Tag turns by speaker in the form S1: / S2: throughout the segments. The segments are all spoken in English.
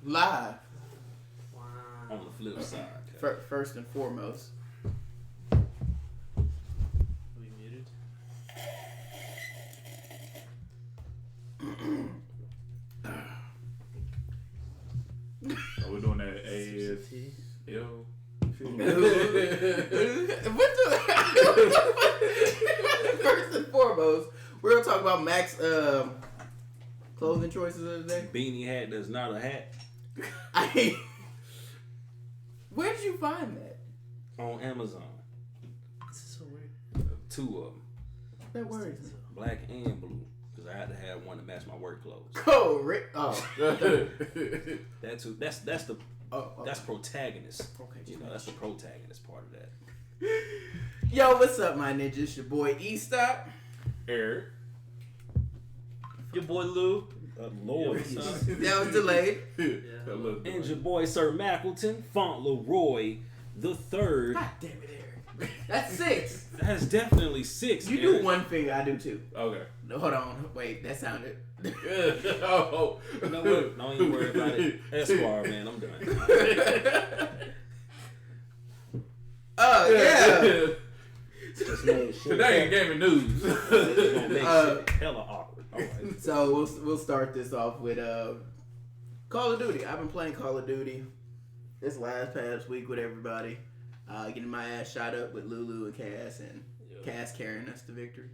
S1: Live.
S2: Wow.
S3: On the flip side.
S1: First and foremost.
S2: We muted.
S4: So we're doing that ASL.
S1: First and foremost, we're gonna talk about Mack's clothing choices of the day.
S3: Beanie hat that's not a hat.
S1: Where did you find that?
S3: On Amazon.
S2: This is so weird.
S3: 2 of them.
S1: That worries me.
S3: Black and blue. Because I had to have one to match my work clothes.
S1: Oh, Rick. Oh.
S3: That too. That's the
S1: Okay.
S3: that's protagonist.
S1: Okay,
S3: You know, that's the protagonist part of that.
S1: Yo, what's up, my ninja? It's your boy E-Stop.
S4: Eric.
S2: Your boy Lou.
S3: Lord.
S2: Yeah, what's up?
S1: That was delayed.
S2: Yeah.
S3: And your boy Sir Mackleton, Fauntleroy the third.
S1: God damn it, Eric. That's 6.
S3: That's definitely 6.
S1: You do one finger, I do 2.
S4: Okay.
S1: No, hold on. Wait, that sounded.
S4: Oh.
S3: No, don't even worry about it. Esquire, man, I'm done.
S1: Yeah.
S3: Just made shit.
S4: Today ain't gaming news.
S3: It's gonna make shit hella awkward. All right.
S1: So we'll start this off with Call of Duty. I've been playing Call of Duty this past week with everybody. Getting my ass shot up with Lulu and Cass, and Cass carrying us to victory.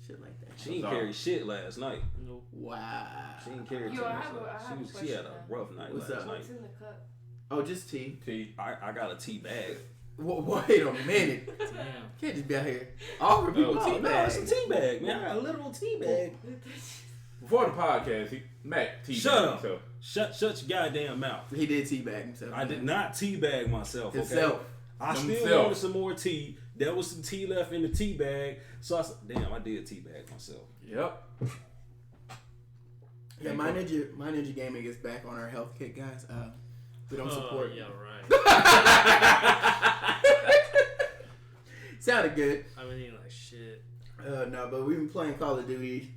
S1: Shit like that.
S3: She didn't carry shit last night.
S2: Nope.
S1: Wow.
S3: She didn't carry
S5: Yo,
S3: too
S5: I
S3: much.
S5: have a
S3: She had a
S5: question.
S3: rough night
S1: What's
S3: last
S1: up?
S3: night.
S5: What's in the cup?
S1: Oh, just tea.
S3: I got a tea bag.
S1: Wait a minute.
S2: Damn.
S1: Can't just be out here offering people tea
S3: No,
S1: bags.
S3: it's a tea bag, man. I got a literal tea bag.
S4: Before the podcast, Mac teabagged
S3: Shut up.
S4: himself.
S3: Shut your goddamn mouth.
S1: He did tea bag himself.
S3: I did not teabag myself. Okay?
S1: Himself.
S3: I still
S4: Himself.
S3: wanted some more tea. There was some tea left in the tea bag, so I said, "Damn, I did teabag myself."
S4: Yep.
S1: Yeah, my ninja gaming is back on our health kick, guys. We don't support.
S2: Yeah, right.
S1: Sounded good.
S2: I've been eating like shit.
S1: No, but we've been playing Call of Duty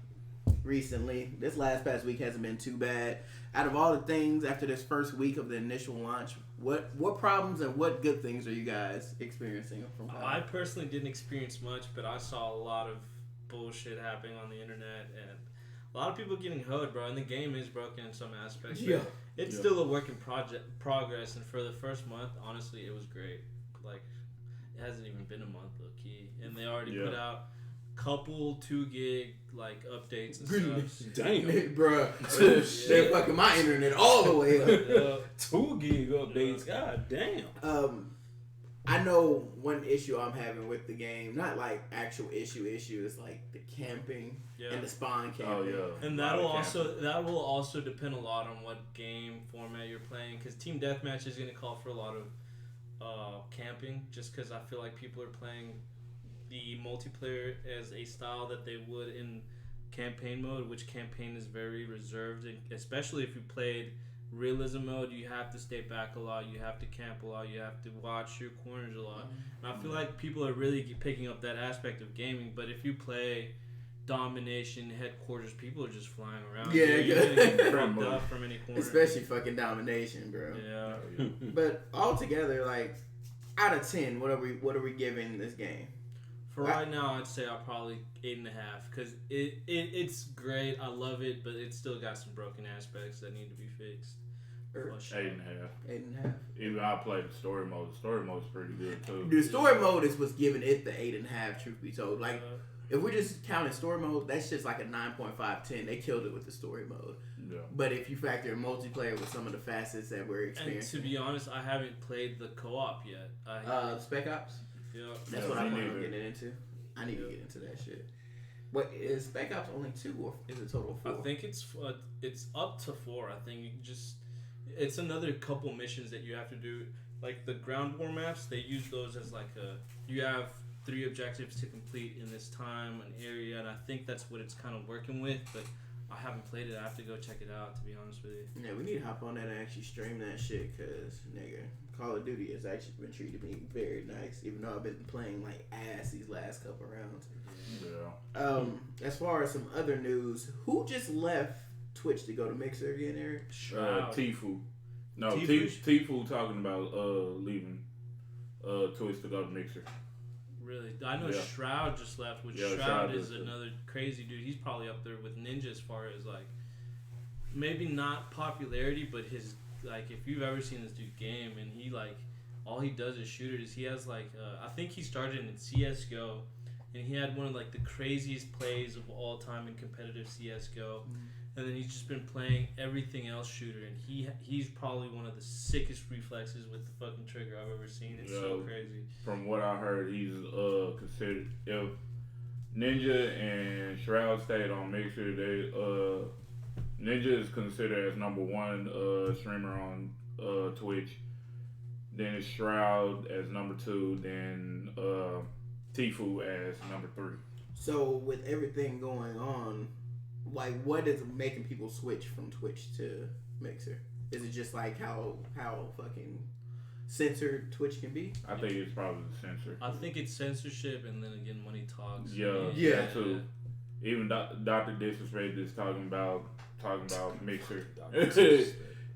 S1: recently. This past week hasn't been too bad. Out of all the things after this first week of the initial launch, what problems and what good things are you guys experiencing from Call?
S2: I personally didn't experience much, but I saw a lot of bullshit happening on the internet and a lot of people getting hoed, bro. And the game is broken in some aspects.
S1: Yeah.
S2: It's still a work in progress, and for the first month, honestly, it was great. Like, it hasn't even been a month, low key, and they already put out couple 2 gig like updates and stuff.
S3: Damn,
S1: bruh. They're fucking my internet all the way up.
S3: 2 gig updates. God damn.
S1: I know one issue I'm having with the game, not like actual issue, is like the camping and the spawn camping.
S4: Oh yeah.
S2: And that will also depend a lot on what game format you're playing, because Team Deathmatch is going to call for a lot of camping, just because I feel like people are playing the multiplayer as a style that they would in campaign mode, which campaign is very reserved, and especially if you played realism mode, you have to stay back a lot, you have to camp a lot, you have to watch your corners a lot. And I feel like people are really picking up that aspect of gaming, but if you play domination, headquarters, people are just flying around.
S1: Yeah,
S2: You're gonna get fucked up from any corner.
S1: Especially fucking domination, bro.
S2: Yeah.
S1: But altogether, like, out of 10, what are we giving this game?
S2: For right now, I'd say I'll probably 8.5, because it's great. I love it, but it's still got some broken aspects that need to be fixed.
S4: 8.5.
S1: 8.5.
S4: Even I played the story mode. The story mode's pretty good too.
S1: The story mode is what's giving it the 8.5. Truth be told, like if we're just counting story mode, that's just like a 9.5, 10. They killed it with the story mode.
S4: Yeah.
S1: But if you factor in multiplayer with some of the facets that we're experiencing,
S2: and to be honest, I haven't played the co-op yet.
S1: Spec Ops.
S2: Yeah.
S1: That's what I'm planning on getting into. I need to get into that shit. What is Spec Ops only 2 or is it total 4?
S2: I think it's up to 4. I think it's another couple missions that you have to do. Like the ground war maps, they use those as like you have 3 objectives to complete in this time, an area, and I think that's what it's kind of working with. But I haven't played it. I have to go check it out, to be honest with you.
S1: Yeah, we need to hop on that and actually stream that shit, because, nigga, Call of Duty has actually been treating me very nice, even though I've been playing like ass these last couple rounds.
S4: Yeah.
S1: As far as some other news, who just left Twitch to go to Mixer again, Eric?
S4: Tifu. No,
S2: Tfue?
S4: Tfue talking about leaving Twitch to go to Mixer.
S2: Really? I know
S4: Yeah.
S2: Shroud just left, which
S4: Yeah,
S2: Shroud
S4: Shroud
S2: is
S4: is
S2: another crazy dude. He's probably up there with Ninja as far as like maybe not popularity, but his like if you've ever seen this dude game and he like all he does is shooters. He has like I think he started in CS:GO and he had one of like the craziest plays of all time in competitive CS:GO. And then he's just been playing everything else shooter, and he's probably one of the sickest reflexes with the fucking trigger I've ever seen. It's so crazy.
S4: From what I heard, he's considered if Ninja and Shroud stayed on Mixer, they Ninja is considered as number one streamer on Twitch. Then it's Shroud as number 2. Then Tfue as number 3.
S1: So with everything going on, like what is making people switch from Twitch to Mixer? Is it just like how fucking censored Twitch can be?
S4: I think it's probably the censor.
S2: I think it's censorship, and then again, money talks.
S4: Yeah, that too. Even Dr. Disrespect is talking about Mixer.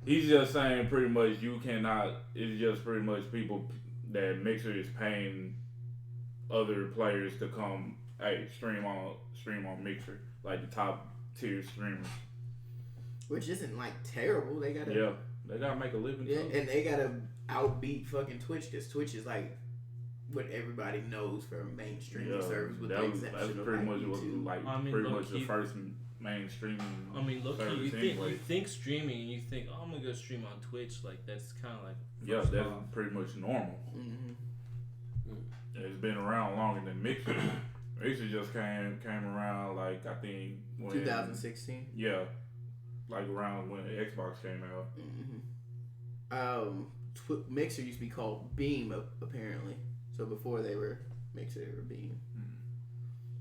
S4: He's just saying pretty much you cannot. It's just pretty much people that Mixer is paying other players to come, hey, stream on Mixer, like the top tier streamers.
S1: Which isn't like terrible. They gotta
S4: they gotta make a living.
S1: Yeah, and they gotta outbeat fucking Twitch because Twitch is like what everybody knows for a mainstream service. With the exception
S4: that's
S1: of
S4: pretty
S1: like
S4: much
S1: YouTube.
S4: pretty much the first mainstream.
S2: I mean, look,
S4: service
S2: you think streaming, and you think, oh, I'm gonna go stream on Twitch. Like that's kind of like
S4: that's pretty much normal.
S1: Mm-hmm.
S4: It's been around longer than Mixer. Mixer just came around like I think when
S1: 2016.
S4: Yeah, like around when the Xbox came out.
S1: Mm-hmm. Mixer used to be called Beam apparently. So before they were Mixer, they were Beam. Mm-hmm.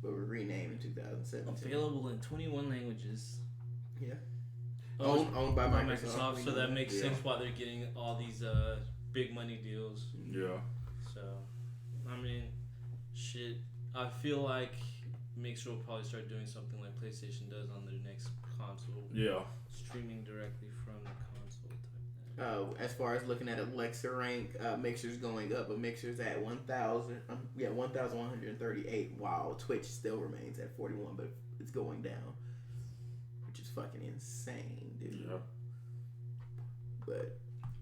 S1: But were renamed in 2017.
S2: Available in 21 languages.
S1: Yeah. Owned by Microsoft.
S2: So that makes sense why they're getting all these big money deals.
S4: Yeah.
S2: So, I mean, shit. I feel like Mixer will probably start doing something like PlayStation does on their next console.
S4: Yeah.
S2: Streaming directly from the console type thing.
S1: As far as looking at Alexa rank, Mixer's going up, but Mixer's at 1,138, while Twitch still remains at 41, but it's going down, which is fucking insane, dude.
S4: Yeah.
S1: But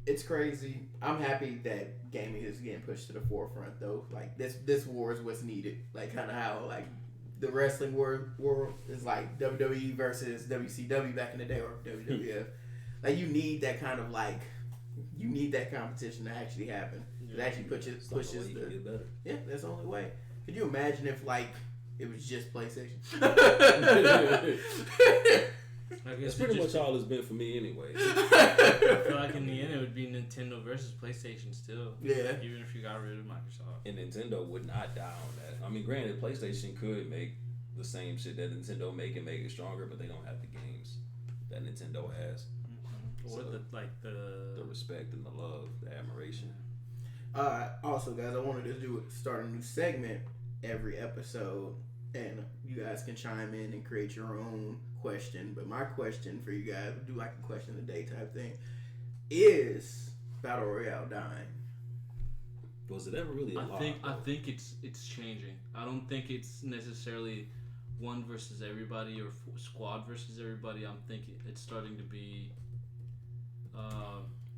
S1: it's crazy. I'm happy that gaming is getting pushed to the forefront, though. Like this war is what's needed. Like kind of how like the wrestling world is like WWE versus WCW back in the day, or WWF. Like you need that kind of like that competition to actually happen. It actually pushes the yeah. That's the only way. Could you imagine if like it was just PlayStation?
S3: That's pretty much all it's been for me anyway.
S2: I feel like in the end it would be Nintendo versus PlayStation still.
S1: Yeah.
S2: Even if you got rid of Microsoft.
S3: And Nintendo would not die on that. I mean, granted, PlayStation could make the same shit that Nintendo make and make it stronger, but they don't have the games that Nintendo has.
S2: Mm-hmm. Or
S3: so the respect and the love, the admiration.
S1: Also, guys, I wanted to start a new segment every episode, and you guys can chime in and create your own question. But my question for you guys, do like a question of the day type thing, is Battle Royale dying?
S3: Was it ever really alive?
S2: I think it's changing. I don't think it's necessarily one versus everybody or squad versus everybody. I'm thinking it's starting to be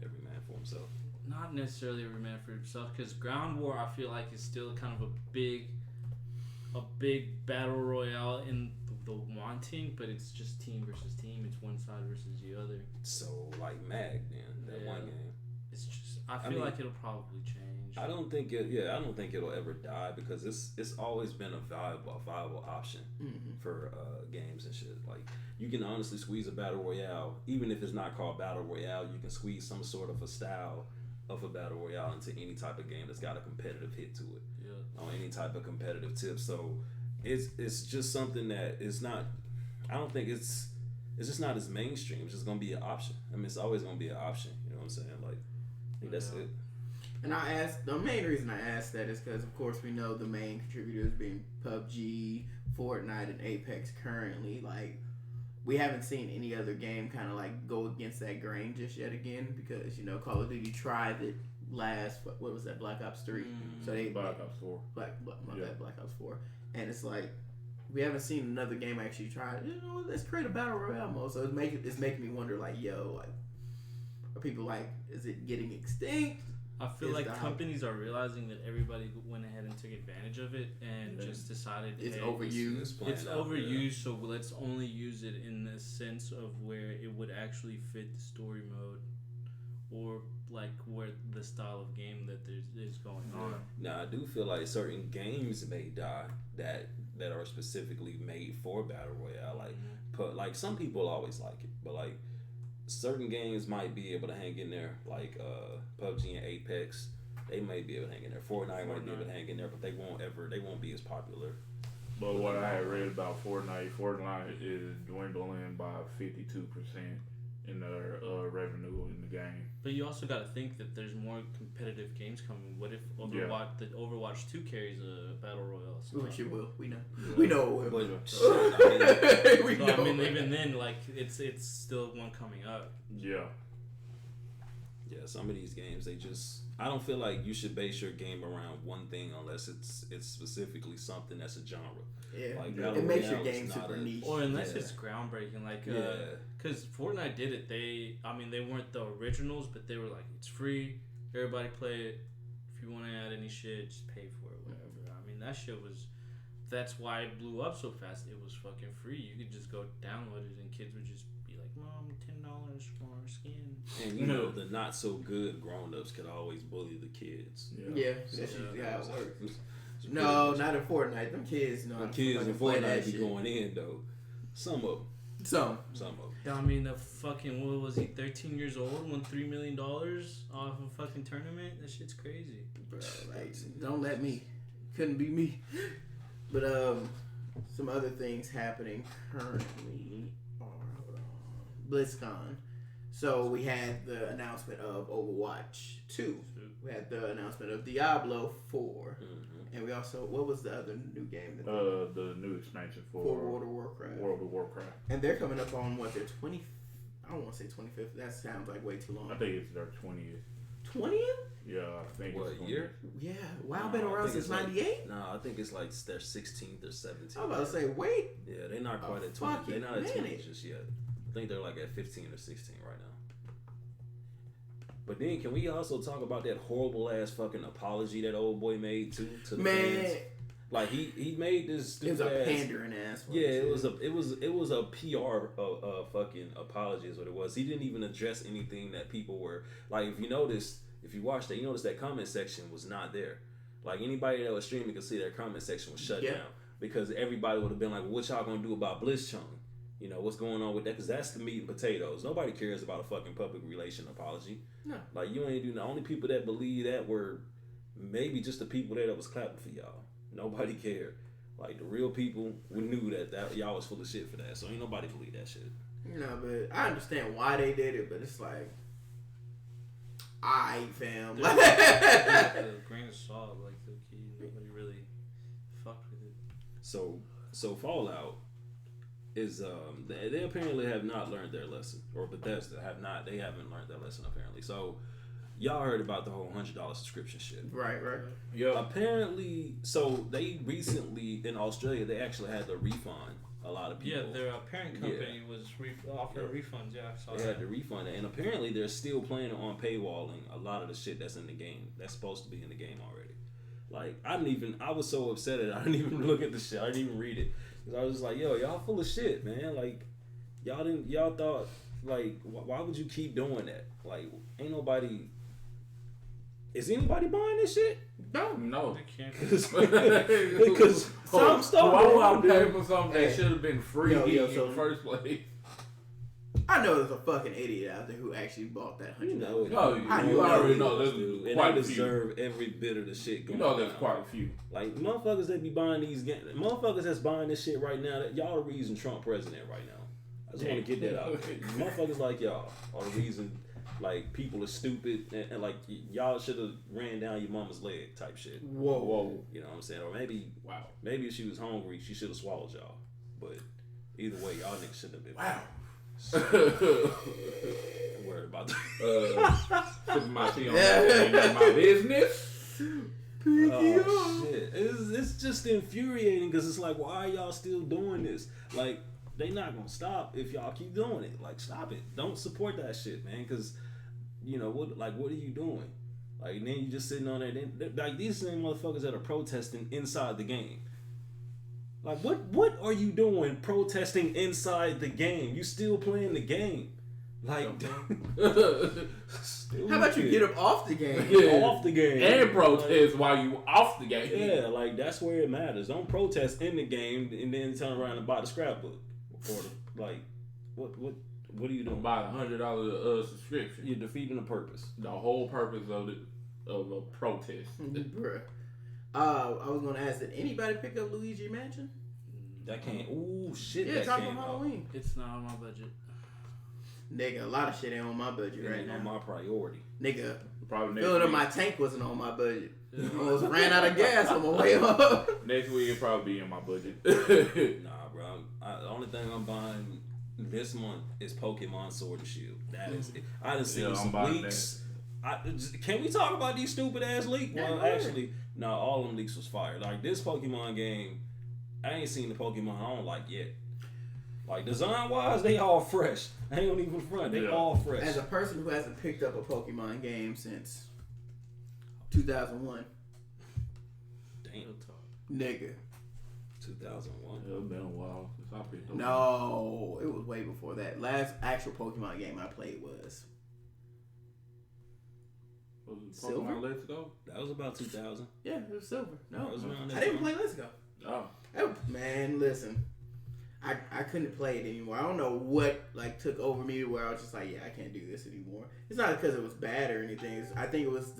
S3: every man for himself.
S2: Not necessarily every man for himself, because Ground War I feel like is still kind of a big battle royale in the wanting, but it's just team versus team. It's one side versus the other.
S3: So like Mack, then that one game.
S2: It's just I feel like it'll probably change.
S3: I don't think it'll ever die, because it's always been a viable option for games and shit. Like you can honestly squeeze a battle royale, even if it's not called battle royale. You can squeeze some sort of a style of a battle royale into any type of game that's got a competitive hit to it. Yeah. On any type of competitive tip. So it's just something that is not. I don't think it's just not as mainstream. It's just gonna be an option. I mean, it's always gonna be an option. You know what I'm saying? Like, I think that's it.
S1: And the main reason I asked that is because, of course, we know the main contributors being PUBG, Fortnite, and Apex currently. Like, we haven't seen any other game kind of like go against that grain just yet again, because Call of Duty tried it last, what was that, Black Ops 3? So they
S4: Black Ops 4.
S1: Black Ops 4, and it's like we haven't seen another game actually try. Let's create a battle royale mode. So it's making me wonder, like, are people like, is it getting extinct?
S2: I feel like companies are realizing that everybody went ahead and took advantage of it and just decided
S1: it's overused.
S2: It's overused, so let's only use it in the sense of where it would actually fit the story mode, or like where the style of game that is going on.
S3: Now, I do feel like certain games may die that are specifically made for battle royale. Like some people always like it, but like certain games might be able to hang in there, like PUBG and Apex. They may be able to hang in there. Fortnite might be able to hang in there, but they won't be as popular.
S4: But what I had read about Fortnite is dwindling by 52% in their revenue in the game.
S2: But you also got to think that there's more competitive games coming. What if Overwatch 2 carries a battle royale?
S1: Which it will. We know. We know it will.
S2: I mean, even then, like it's still one coming up.
S4: Yeah.
S3: Yeah, some of these games, I don't feel like you should base your game around one thing unless it's specifically something that's a genre.
S1: Yeah,
S3: like,
S1: it makes your game super niche.
S2: Or unless it's groundbreaking, like because Fortnite did it. They weren't the originals, but they were like, it's free, everybody play it. If you want to add any shit, just pay for it, whatever. I mean, that shit was. That's why it blew up so fast. It was fucking free. You could just go download it, and kids would just be like, "Mom, $10 for our skin."
S3: And the not so good grown-ups could always bully the kids.
S1: Yeah, that's usually how it works. No, not in Fortnite. Them kids,
S3: the kids in Fortnite be going in though. Some of them.
S1: Some
S3: of them.
S2: I mean, the fucking, what was he, 13 years old, won $3 million off a fucking tournament? That shit's crazy.
S1: Bro, like, don't let me. Couldn't be me. But some other things happening currently are BlizzCon. So we had the announcement of Overwatch 2. We had the announcement of Diablo 4. And we also, what was the other new game?
S4: The new expansion for
S1: World of Warcraft.
S4: World of Warcraft.
S1: And they're coming up on what, their 20th? I don't want to say 25th. That sounds like way too long.
S4: I think it's their 20th.
S1: 20th?
S4: Yeah, I think
S3: what,
S4: it's 20th.
S3: year?
S1: Yeah. WoW been around since 98?
S3: No, I think it's like their 16th or 17th.
S1: I was about to say, wait.
S3: Yeah, they're not quite at 20. They're not at 20 just yet. I think they're like at 15 or 16 right now. But then, can we also talk about that horrible ass fucking apology that old boy made to the fans? Like he made this stupid.
S1: It was a pandering ass one.
S3: Yeah, it was a PR fucking apology is what it was. He didn't even address anything that people were like. If you watched that, you noticed that comment section was not there. Like anybody that was streaming could see their comment section was shut down because everybody would have been like, "What y'all gonna do about BlizzCon? You know, what's going on with that?" Because that's the meat and potatoes. Nobody cares about a fucking public relation apology. No. Like, you ain't do the only people that believe that were maybe just the people there that was clapping for y'all. Nobody cared. Like, the real people, we knew that y'all was full of shit for that. So ain't nobody believe that shit.
S1: No, but I understand why they did it, but it's like, fam.
S2: A grain of salt, like, the key. Nobody really fucked with it.
S3: So Fallout is they apparently have not learned their lesson, or Bethesda they haven't learned their lesson apparently. So y'all heard about the whole $100 subscription shit,
S1: right?
S4: Yeah.
S3: Apparently, so they recently in Australia they actually had to refund a lot of people.
S2: Yeah, their parent company was offering refunds. Yeah, I saw
S3: they
S2: that.
S3: had to refund it, and apparently they're still planning on paywalling a lot of the shit that's in the game that's supposed to be in the game already. Like I was so upset that I didn't even look at the shit. I didn't even read it. Cause I was just like, yo, y'all full of shit, man. Like, y'all thought, like, why would you keep doing that? Like, is anybody buying this shit?
S4: No.
S2: They can't.
S3: Because some stuff.
S4: Why would I pay for something that should have been free in the first place?
S1: I know there's a fucking idiot out there who actually bought that $100.
S4: You already know there's
S3: and
S4: quite
S3: they
S4: a few.
S3: Deserve every bit of the shit going
S4: there's
S3: down.
S4: quite a few.
S3: Like, motherfuckers that be buying these games, motherfuckers that's buying this shit right now, that y'all the reason Trump president right now. I just want to get that out there. Motherfuckers like y'all are the reason, like, people are stupid and like, y'all should have ran down your mama's leg type shit.
S1: Whoa.
S3: You know what I'm saying? Or maybe if she was hungry, she should have swallowed y'all. But Either way, y'all niggas shouldn't have been.
S4: Wow.
S3: I'm worried about that.
S4: Putting my tea on that ain't my business.
S3: Oh shit! It's just infuriating because it's like, why are y'all still doing this? Like, they not gonna stop if y'all keep doing it. Like, stop it! Don't support that shit, man. Because you know what? Like, what are you doing? Like, and then you just sitting on there. Then, like, these same motherfuckers that are protesting inside the game. Like, what are you doing protesting inside the game? You still playing the game. Like,
S1: how about you get up off the game?
S3: Get off the game.
S4: And protest while you off the game.
S3: Yeah, like, that's where it matters. Don't protest in the game and then turn around and buy the scrapbook. Or, like, what are you doing?
S4: Buy $100 subscription.
S3: You're defeating the purpose.
S4: The whole purpose of a protest.
S1: Bruh. I was gonna ask, did anybody pick up Luigi Mansion?
S3: That can't. Ooh, shit.
S1: Yeah,
S3: that
S1: talking
S3: came
S1: about
S3: out.
S1: Halloween.
S2: It's not on my budget.
S1: Nigga, a lot of shit ain't on my budget
S3: It
S1: right
S3: ain't
S1: now.
S3: on my priority.
S1: Nigga,
S4: Probably
S1: filling up
S4: next
S1: my
S4: week.
S1: tank wasn't on my budget. Almost ran out of gas on my way up.
S4: Next week it'll probably be in my budget.
S3: Nah, bro. The only thing I'm buying this month is Pokemon Sword and Shield. That is it. I done seen
S4: Yeah, I'm
S3: some
S4: buying
S3: leaks. Can we talk about these stupid ass leaks?
S1: Yeah,
S3: Well,
S1: go ahead.
S3: actually, no. All them leaks was fire. Like, this Pokemon game, I ain't seen the Pokemon I don't like yet. Like, design wise, they all fresh. I ain't even front. They all fresh.
S1: As a person who hasn't picked up a Pokemon game since 2001,
S3: Damn.
S1: nigga.
S3: 2001.
S4: It's been a while since I picked up.
S1: No, it was way before that. Last actual Pokemon game I played was
S4: Was it
S1: Silver?
S4: Pokemon Let's Go?
S3: That was about 2000.
S1: yeah, it was Silver. No,
S3: That was around that
S1: I didn't
S3: time.
S1: play Let's Go.
S4: Oh.
S1: Oh, man, listen. I couldn't play it anymore. I don't know what like took over me where I was just like, yeah, I can't do this anymore. It's not because it was bad or anything. I think it was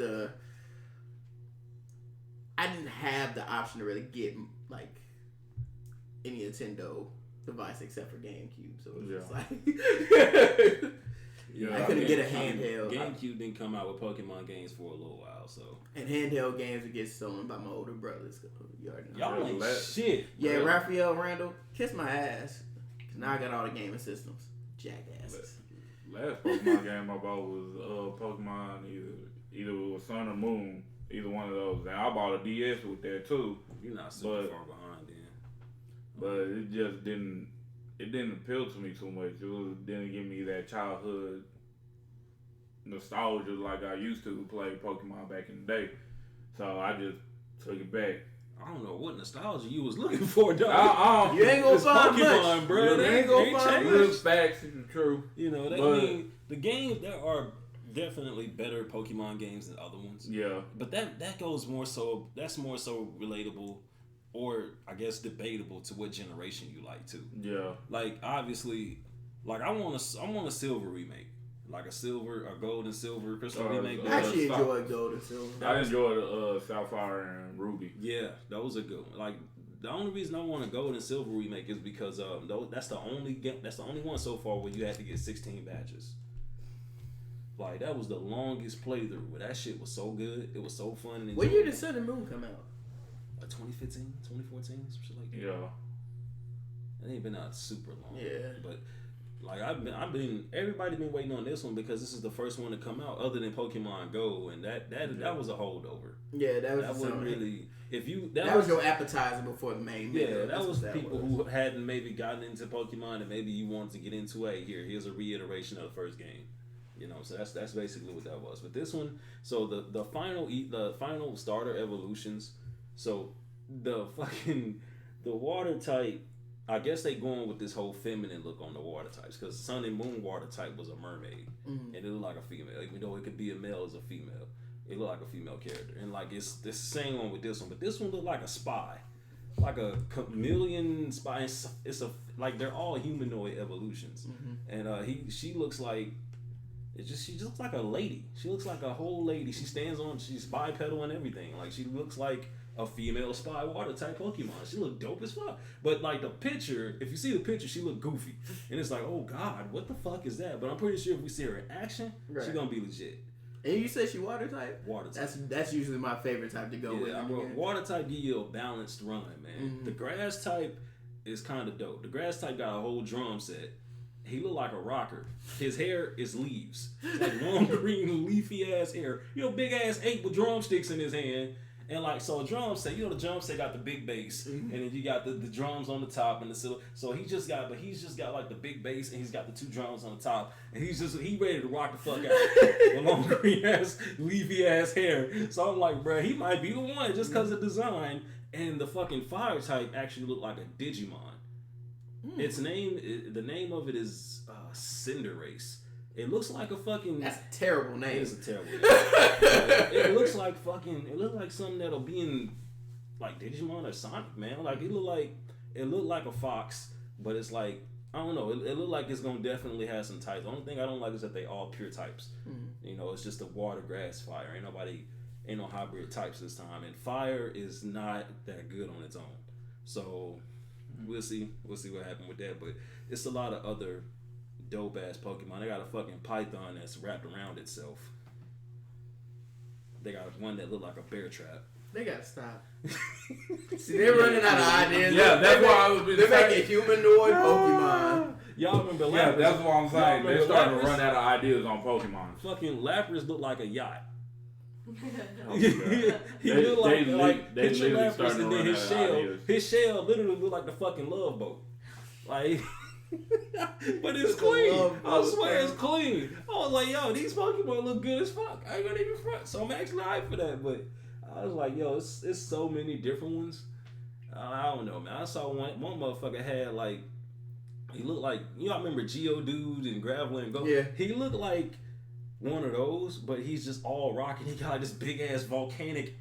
S1: I didn't have the option to really get like any Nintendo device except for GameCube. So it was just like
S3: Yeah,
S1: I couldn't get a handheld.
S3: GameCube didn't come out with Pokemon games for a little while, so.
S1: And handheld games would get stolen by my older brothers. You already know.
S3: Y'all ain't
S4: Last-
S3: shit.
S1: Yeah,
S3: bro.
S1: Raphael Randall, kiss my ass. 'Cause now I got all the gaming systems. Jackasses.
S4: Last Pokemon game I bought was Pokemon either it was Sun or Moon, either one of those. And I bought a DS with that too,
S3: You're not super
S4: But-
S3: far behind then.
S4: but it just didn't appeal to me too much. Didn't give me that childhood nostalgia like I used to play Pokemon back in the day. So I just took it back.
S3: I don't know what nostalgia you was looking for, dog.
S1: You ain't gonna
S3: It's
S1: find
S3: Pokemon,
S1: much.
S3: bro.
S1: You
S3: They
S1: ain't gonna find
S3: changed.
S1: much.
S4: Little facts is true.
S3: You know, I
S4: But-
S3: mean, the game, there are definitely better Pokemon games than other ones.
S4: Yeah.
S3: But that goes more so, that's more so relatable or I guess debatable to what generation you like too.
S4: Yeah.
S3: Like, obviously, like I want a silver remake. Like a gold and silver crystal remake.
S1: I actually
S4: Stop.
S1: enjoyed Gold and Silver.
S4: I enjoyed Sapphire and Ruby.
S3: Yeah, that was a good one. Like, the only reason I want a gold and silver remake is because that's the only game, that's the only one so far where you had to get 16 badges. Like, that was the longest playthrough. But that shit was so good. It was so fun. And
S1: What year did
S3: enjoyable.
S1: Sun and Moon come out?
S3: Like 2015, 2014, some shit like that.
S4: Yeah.
S3: It ain't been out super long.
S1: Yeah.
S3: But like everybody been waiting on this one because this is the first one to come out other than Pokemon Go, and that was a holdover.
S1: Yeah, that was
S3: That
S1: just
S3: wasn't
S1: something.
S3: really
S1: That was your appetizer before the main meal.
S3: yeah. That
S1: That's
S3: was
S1: what
S3: people
S1: was.
S3: who hadn't maybe gotten into Pokemon and maybe you wanted to get into here's a reiteration of the first game. You know, so that's basically what that was. But this one, so the final starter evolutions. So the water type, I guess they going with this whole feminine look on the water types because Sun and Moon water type was a mermaid and it looked like a female, even though it could be a male as a female. It looked like a female character, and like it's the same one with this one, but this one looked like a spy, like a chameleon spy. It's a like they're all humanoid evolutions, and she looks like. She just looks like a lady. She looks like a whole lady. She's bipedal and everything. Like, she looks like a female spy water type Pokemon. She look dope as fuck. But like the picture, if you see the picture, she look goofy. And it's like, oh God, what the fuck is that? But I'm pretty sure if we see her in action,
S1: Right.
S3: she's gonna be legit.
S1: And you said she water type?
S3: Water type.
S1: That's usually my favorite type to go with.
S3: Yeah, water type give you a balanced run, man. The grass type, is kind of dope. The grass type got a whole drum set. He look like a rocker. His hair is leaves. It's like long green leafy ass hair. Big ass ape with drumsticks in his hand. And like, so a drum set, the drum set got the big bass, and then you got the drums on the top and the cylinder. So he's just got like the big bass, and he's got the 2 drums on the top, and he ready to rock the fuck out with long green ass leafy ass hair. So I'm like, bro, he might be the one just because of design. And the fucking fire type actually looked like a Digimon. The name of it is Cinderace. It looks like a fucking...
S1: That's a terrible name.
S3: It is a terrible name. It looks like something that'll be in like Digimon or Sonic, man. Like it looked like a fox, but it's like, I don't know. It looked like it's gonna definitely have some types. The only thing I don't like is that they all pure types. It's just a water, grass, fire. Ain't no hybrid types this time, and fire is not that good on its own. So we'll see what happens with that. But it's a lot of other dope ass Pokemon. They got a fucking python that's wrapped around itself. They got one that look like a bear trap.
S1: They gotta stop. See, they're running out of ideas.
S4: Yeah, that's why I was
S1: They're making humanoid Pokemon.
S3: Y'all remember Lapras?
S4: Yeah, that's what I'm saying. They're starting to run out of ideas on Pokemon.
S3: Fucking Lapras look like a yacht.
S4: They
S3: look
S4: literally
S3: Lapras,
S4: starting to
S3: and then
S4: run out of ideas.
S3: his shell literally look like the fucking Love Boat. Like, but it's
S1: It's a
S3: clean.
S1: Love
S3: I
S1: Boat,
S3: swear
S1: man.
S3: it's clean. I was like, yo, these Pokemon look good as fuck. I ain't gonna even front. So I'm actually hyped for that. But I was like, yo, it's so many different ones. I don't know, man. I saw one motherfucker had like, he looked like, I remember Geodude and Graveler and Go.
S1: Yeah.
S3: He looked like one of those, but he's just all rocking. He got like this big ass volcanic,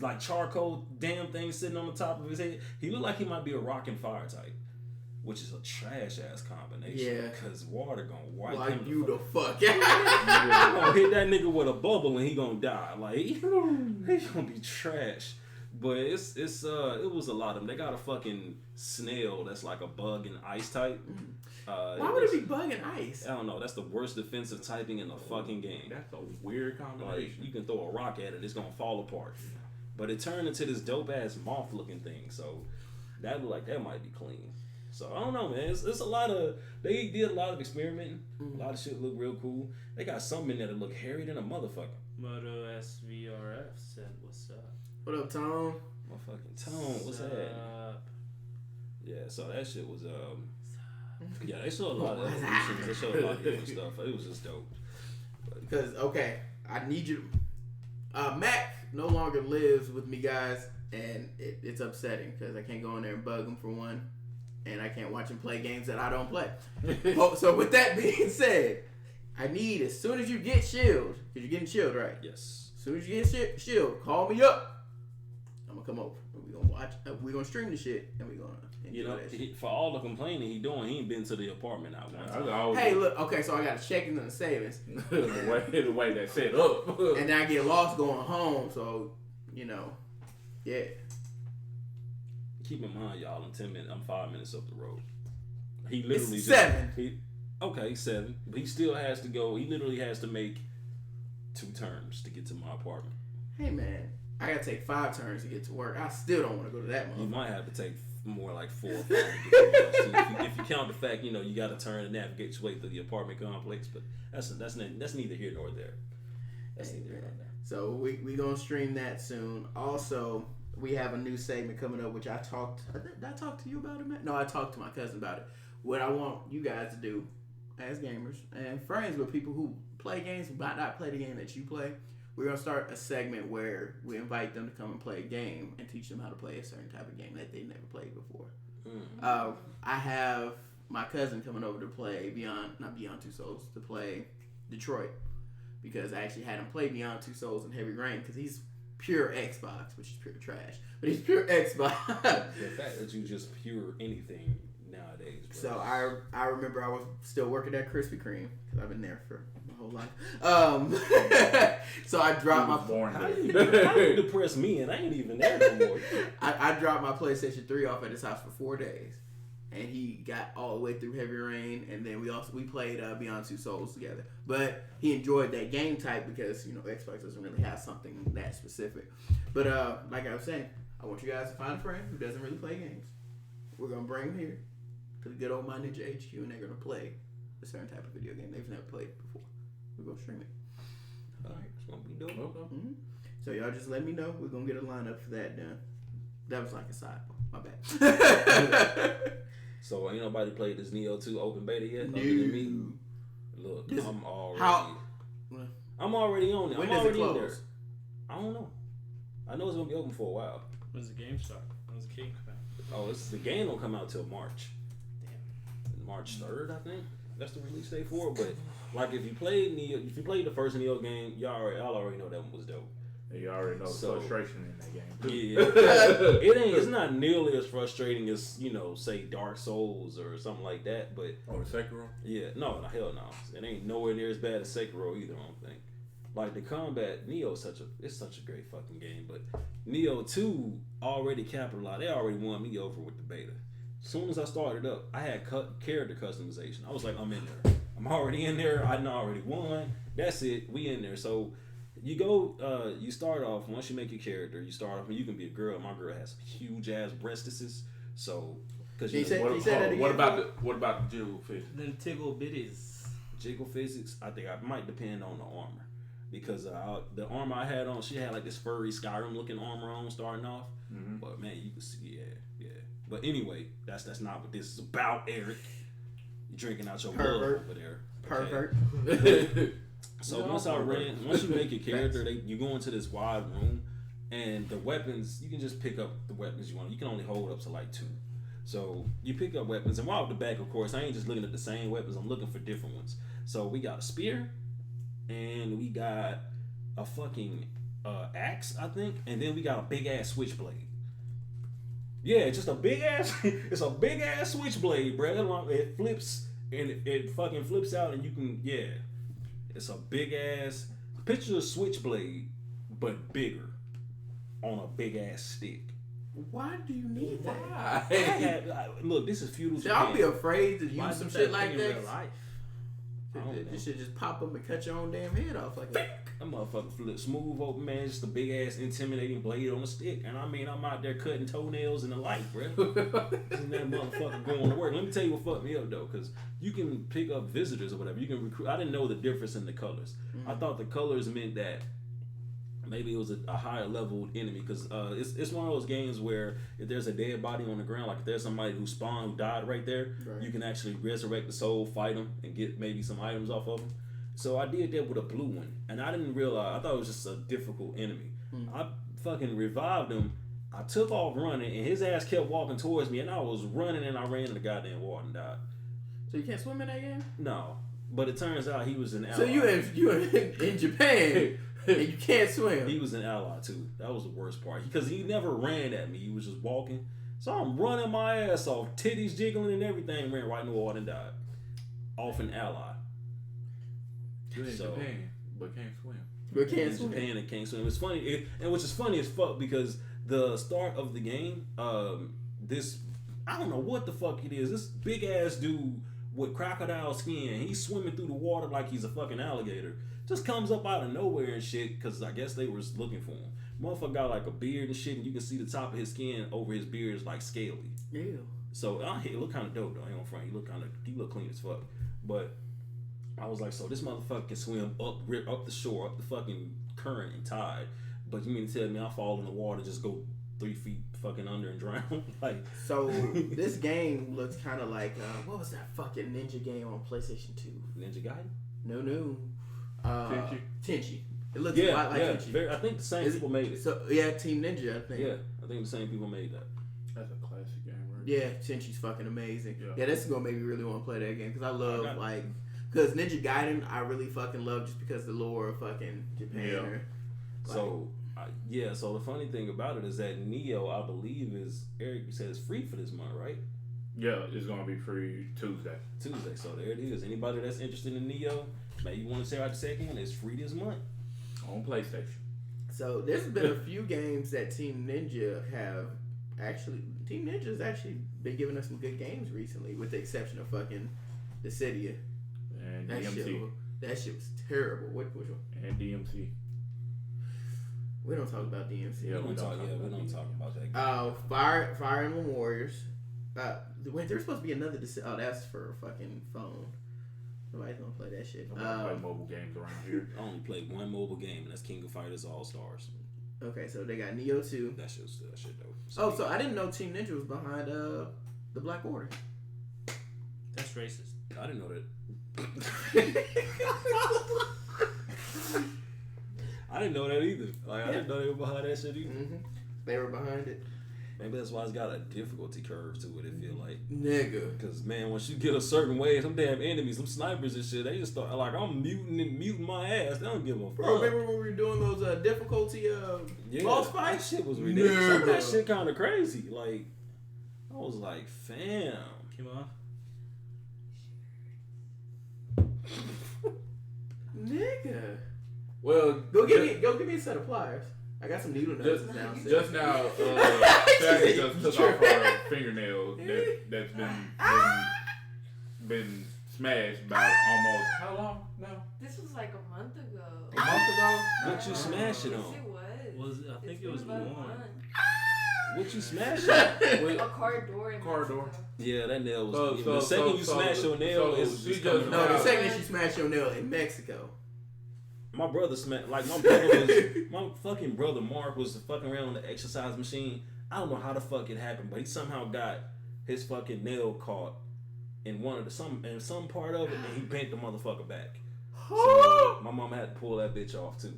S3: like charcoal damn thing sitting on the top of his head. He looked like he might be a rock and fire type, which is a trash ass combination.
S1: Yeah.
S3: Because water gonna wipe
S1: Like
S3: him
S1: you
S3: the
S1: the fuck.
S3: He gonna hit that nigga with a bubble and he gonna die. Like he gonna be trash. But it was a lot of them. They got a fucking snail that's like a bug and ice type.
S1: Why would it be bug and ice?
S3: I don't know. That's the worst defensive typing in the fucking game.
S4: That's a weird
S3: Like
S4: combination.
S3: you can throw a rock at it, it's gonna fall apart. But it turned into this dope ass moth looking thing. So that look like that might be clean. So I don't know, man. It's a lot of, they did a lot of experimenting. A lot of shit look real cool. They got some in there that look hairy than a motherfucker.
S2: Moto SVRF said, "What's up?"
S1: What up, Tom?
S3: Motherfucking Tone, what's that? Yeah, so that shit was yeah, they showed a lot of evolutions. They showed a lot of different stuff. It was just dope.
S1: Because okay, I need you. Mac no longer lives with me, guys, and it's upsetting because I can't go in there and bug him for one, and I can't watch him play games that I don't play. So with that being said, I need, as soon as you get Shield, because you're getting Shield, right?
S3: Yes.
S1: As soon as you get Shield, call me up. I'm gonna come over. We're gonna watch. We're gonna stream the shit, and we're gonna enjoy that shit.
S3: For all the complaining he doing, he ain't been to the apartment not one time.
S1: Hey, look. Okay, so I got a checking and a savings.
S4: the way that's set up.
S1: And then I get lost going home. So, yeah.
S3: Keep in mind, y'all, in 10 minutes, I'm 5 minutes up the road. He literally
S1: It's 7.
S3: 7. But he still has to go. He literally has to make 2 turns to get to my apartment.
S1: Hey, man. I gotta take 5 turns to get to work. I still don't want to go to that
S3: You
S1: motherfucker.
S3: might have to take more like 4 or 5 to get to my house. If you count the fact, you got to turn and navigate your way through the apartment complex. But that's neither here nor there. That's neither here nor there.
S1: So we gonna stream that soon. Also, we have a new segment coming up, which did I talk to you about it, man? No, I talked to my cousin about it. What I want you guys to do as gamers and friends with people who play games but might not play the game that you play, we're going to start a segment where we invite them to come and play a game and teach them how to play a certain type of game that they never played before. I have my cousin coming over to play not Beyond Two Souls, to play Detroit, because I actually had him play Beyond Two Souls in Heavy Rain, because he's pure Xbox, which is pure trash, but he's pure Xbox.
S3: The fact that you just pure anything nowadays. Bro.
S1: So I remember I was still working at Krispy Kreme, because I've been there for my whole life. So I dropped my
S3: How you depress me and I ain't even there no more.
S1: I dropped my PlayStation 3 off at his house for 4 days, and he got all the way through Heavy Rain, and then we played Beyond Two Souls together. But he enjoyed that game type because Xbox doesn't really have something that specific. But like I was saying, I want you guys to find a friend who doesn't really play games we're gonna bring them here to the good old My Ninja HQ, and they're gonna play a certain type of video game they've never played before. We're gonna stream it.
S3: Alright, it's gonna be dope.
S4: Okay.
S1: Mm-hmm. So y'all just let me know. We're gonna get a lineup for that done. That was like a sidebar. My bad.
S3: So ain't nobody played this Neo 2 open beta yet?
S1: No.
S3: Other than me? Look, I'm already on it.
S1: When
S3: I'm
S1: does it
S3: already in there.
S1: close?
S3: I don't know. I know it's gonna be open for a while.
S2: When's the game start? When's the game come out?
S3: Oh, the game don't come out till March.
S2: Damn.
S3: March 3rd, I think. That's the release date for it. But like if you played the first Neo game, y'all already know that one was dope.
S4: You already know the frustration in that game.
S3: Yeah, it's not nearly as frustrating as say Dark Souls or something like that. But
S4: Sekiro?
S3: Yeah, no, hell no. It ain't nowhere near as bad as Sekiro either. I don't think. Like the combat, Neo is such a great fucking game. But Neo 2 already capitalized. They already won me over with the beta. As soon as I started up, I had character customization. I was like, I'm in there. I'm already in there. I already won. That's it. We in there. So you go. You start off once you make your character. You start off and you can be a girl. My girl has huge ass breastises. So because
S4: what about the jiggle physics?
S2: Then tickle bitties.
S3: Jiggle physics. I think I might depend on the armor. Because the armor I had on, she had like this furry Skyrim looking armor on starting off. Mm-hmm. But man, you can see, yeah. But anyway, that's not what this is about, Eric. You're drinking out your blood over there.
S1: Pervert.
S3: Okay. So once you make your character, you go into this wide room, and the weapons, you can just pick up the weapons you want. You can only hold up to like 2. So you pick up weapons, and while at the back, of course, I ain't just looking at the same weapons. I'm looking for different ones. So we got a spear. And we got a fucking axe, I think, and then we got a big ass switchblade. Yeah, just a big ass. It's a big ass switchblade, bro. It flips and it fucking flips out, and you can It's a big ass. Picture a switchblade, but bigger, on a big ass stick.
S1: Why do you need that?
S3: Look, this is feudal.
S1: See, I'll be afraid to use some shit like
S2: in
S1: that.
S2: real life?
S1: You should just pop up and cut your own damn head off like that.
S3: That motherfucker flip smooth open, man. Just a big ass intimidating blade on a stick. And I mean, I'm out there cutting toenails in the light, bro. And that motherfucker going to work. Let me tell you what fucked me up though, because you can pick up visitors or whatever. You can recruit. I didn't know the difference in the colors. Mm-hmm. I thought the colors meant that maybe it was a higher level enemy, because it's one of those games where if there's a dead body on the ground, like if there's somebody who spawned, who died right there, you can actually resurrect the soul, fight them, and get maybe some items off of them. So I did that with a blue one, and I didn't realize, I thought it was just a difficult enemy. I fucking revived him, I took off running, and his ass kept walking towards me, and I was running, and I ran in the goddamn water and died.
S1: So you can't swim in that game?
S3: No, but it turns out he was an ally.
S1: So you in Japan. And you can't swim.
S3: He was an ally too. That was the worst part. Because he never ran at me. He was just walking. So I'm running my ass off, titties jiggling and everything. Ran right in the water and died. Off an ally.
S4: You're in Japan, but can't swim.
S1: But can't swim.
S3: Japan and can't swim. It's funny, and which is funny as fuck, because the start of the game, this, I don't know what the fuck it is. This big ass dude with crocodile skin, he's swimming through the water like he's a fucking alligator. Just comes up out of nowhere and shit, because I guess they was looking for him. Motherfucker got like a beard and shit, and you can see the top of his skin over his beard is like scaly.
S1: Yeah.
S3: So he look kind of dope though. I ain't gonna front. He look clean as fuck. But I was like, so this motherfucker can swim up the shore, up the fucking current and tide. But you mean to tell me I fall in the water, just go 3 feet fucking under and drown? Like,
S1: so this game looks kind of like what was that fucking ninja game on PlayStation 2?
S3: Ninja Gaiden?
S1: No. Tenchi. It looks
S3: a
S1: lot like Tenchi.
S3: I think the same people made it.
S1: So yeah, Team Ninja, I think.
S3: Yeah, I think the same people made that.
S4: That's a classic game, right?
S1: Yeah, Tenchi's fucking amazing. Yeah, this is gonna make me really want to play that game, because I love because Ninja Gaiden I really fucking love just because the lore of fucking Japan.
S3: Yeah. So the funny thing about it is that Neo, I believe, Eric said it's free for this month, right?
S4: Yeah, it's gonna be free Tuesday.
S3: So there it is. Anybody that's interested in Neo, maybe you want to check out the second, it's free this month
S4: on PlayStation.
S1: So there's been a few games that Team Ninja's actually been giving us some good games recently, with the exception of fucking Dissidia.
S4: And DMC.
S1: That shit was terrible. Which one?
S4: And DMC.
S1: We don't talk about DMC.
S3: Yeah, we don't talk about that game.
S1: Oh, Fire Emblem Warriors. Wait, there's supposed to be another. Oh, that's for fucking phone. Nobody's gonna play that shit.
S4: Nobody play mobile games around here.
S3: I only played one mobile game, and that's King of Fighters All Stars.
S1: Okay, so they got Neo 2.
S3: That shit dope.
S1: Oh, so I didn't know Team Ninja was behind the Black Order.
S2: That's racist.
S3: I didn't know that. I didn't know that either. Like I didn't know they were behind that shit either.
S1: Mm-hmm. They were behind it.
S3: Maybe that's why it's got a difficulty curve to it. It feel like
S1: nigga.
S3: Because man, once you get a certain way, some damn enemies, some snipers and shit, they just start like I'm muting my ass. They don't give a fuck.
S1: Bro, remember when we were doing those difficulty boss fights?
S3: That shit was ridiculous. Some of that shit kind of crazy. Like I was like, fam.
S2: Came off.
S1: Nigga.
S4: Well,
S1: go give me a set of pliers. I got some needle noses downstairs.
S4: Just now, Shaggy just took off her fingernail that's been smashed by almost how long now?
S5: This was like a month ago.
S4: A month ago?
S3: What you smash it
S5: Yes,
S3: on?
S5: it
S2: Was I think it was
S5: about a
S2: one.
S5: month.
S3: What you smash it on?
S5: A car door. In
S4: Car door.
S5: Mexico.
S3: Yeah, that nail was. The second you smash your nail, it's
S4: she
S3: just
S4: just
S3: coming
S1: No,
S3: out.
S1: the second she smashed your nail in Mexico.
S3: My brother smacked, like my brother was, my fucking brother Mark was fucking around on the exercise machine. I don't know how the fuck it happened, but he somehow got his fucking nail caught in some part of it, and he bent the motherfucker back. So my mom had to pull that bitch off too.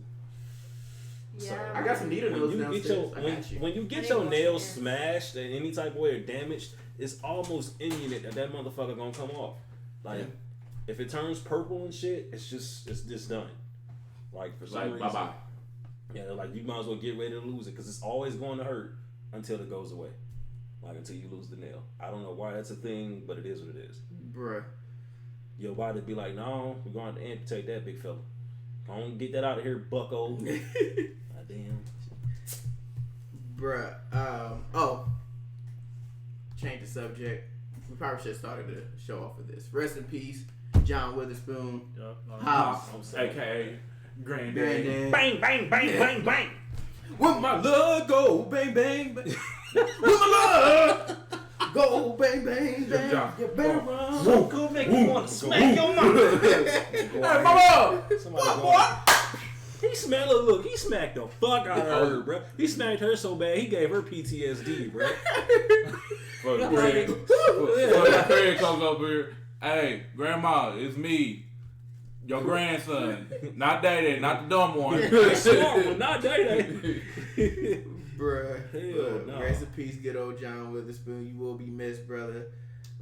S5: Yeah.
S3: So,
S1: I got some needle nose downstairs.
S3: When you get your nails smashed in any type of way or damaged, it's almost imminent that motherfucker gonna come off. Like if it turns purple and shit, it's just done. Like for some reason,
S4: bye-bye.
S3: Yeah, like you might as well get ready to lose it because it's always going to hurt until it goes away. Like until you lose the nail. I don't know why that's a thing, but it is what it is.
S1: Bruh.
S3: Your body be like, no, we're going to amputate that big fella. Don't get that out of here, bucko. Goddamn.
S1: Bruh. Change the subject. We probably should have started the show off with this. Rest in peace, John Witherspoon. House.
S4: AKA Granddaddy.
S3: Bang, bang, bang, bang, bang.
S1: With my love, go bang, bang, bang. With my love, go bang, bang, bang. You better run.
S2: So good, make you want to smack your mama.
S1: Hey, mama.
S3: Somebody what? He smacked the fuck out of her, bro. He smacked her so bad, he gave her PTSD, bro.
S4: For Craig comes up here. Hey, Grandma, it's me. Your grandson. Not Daddy, not the dumb one.
S3: Smart one, not Daddy.
S1: Bruh.
S3: Hell no.
S1: Rest in peace, good old John Witherspoon. You will be missed, brother.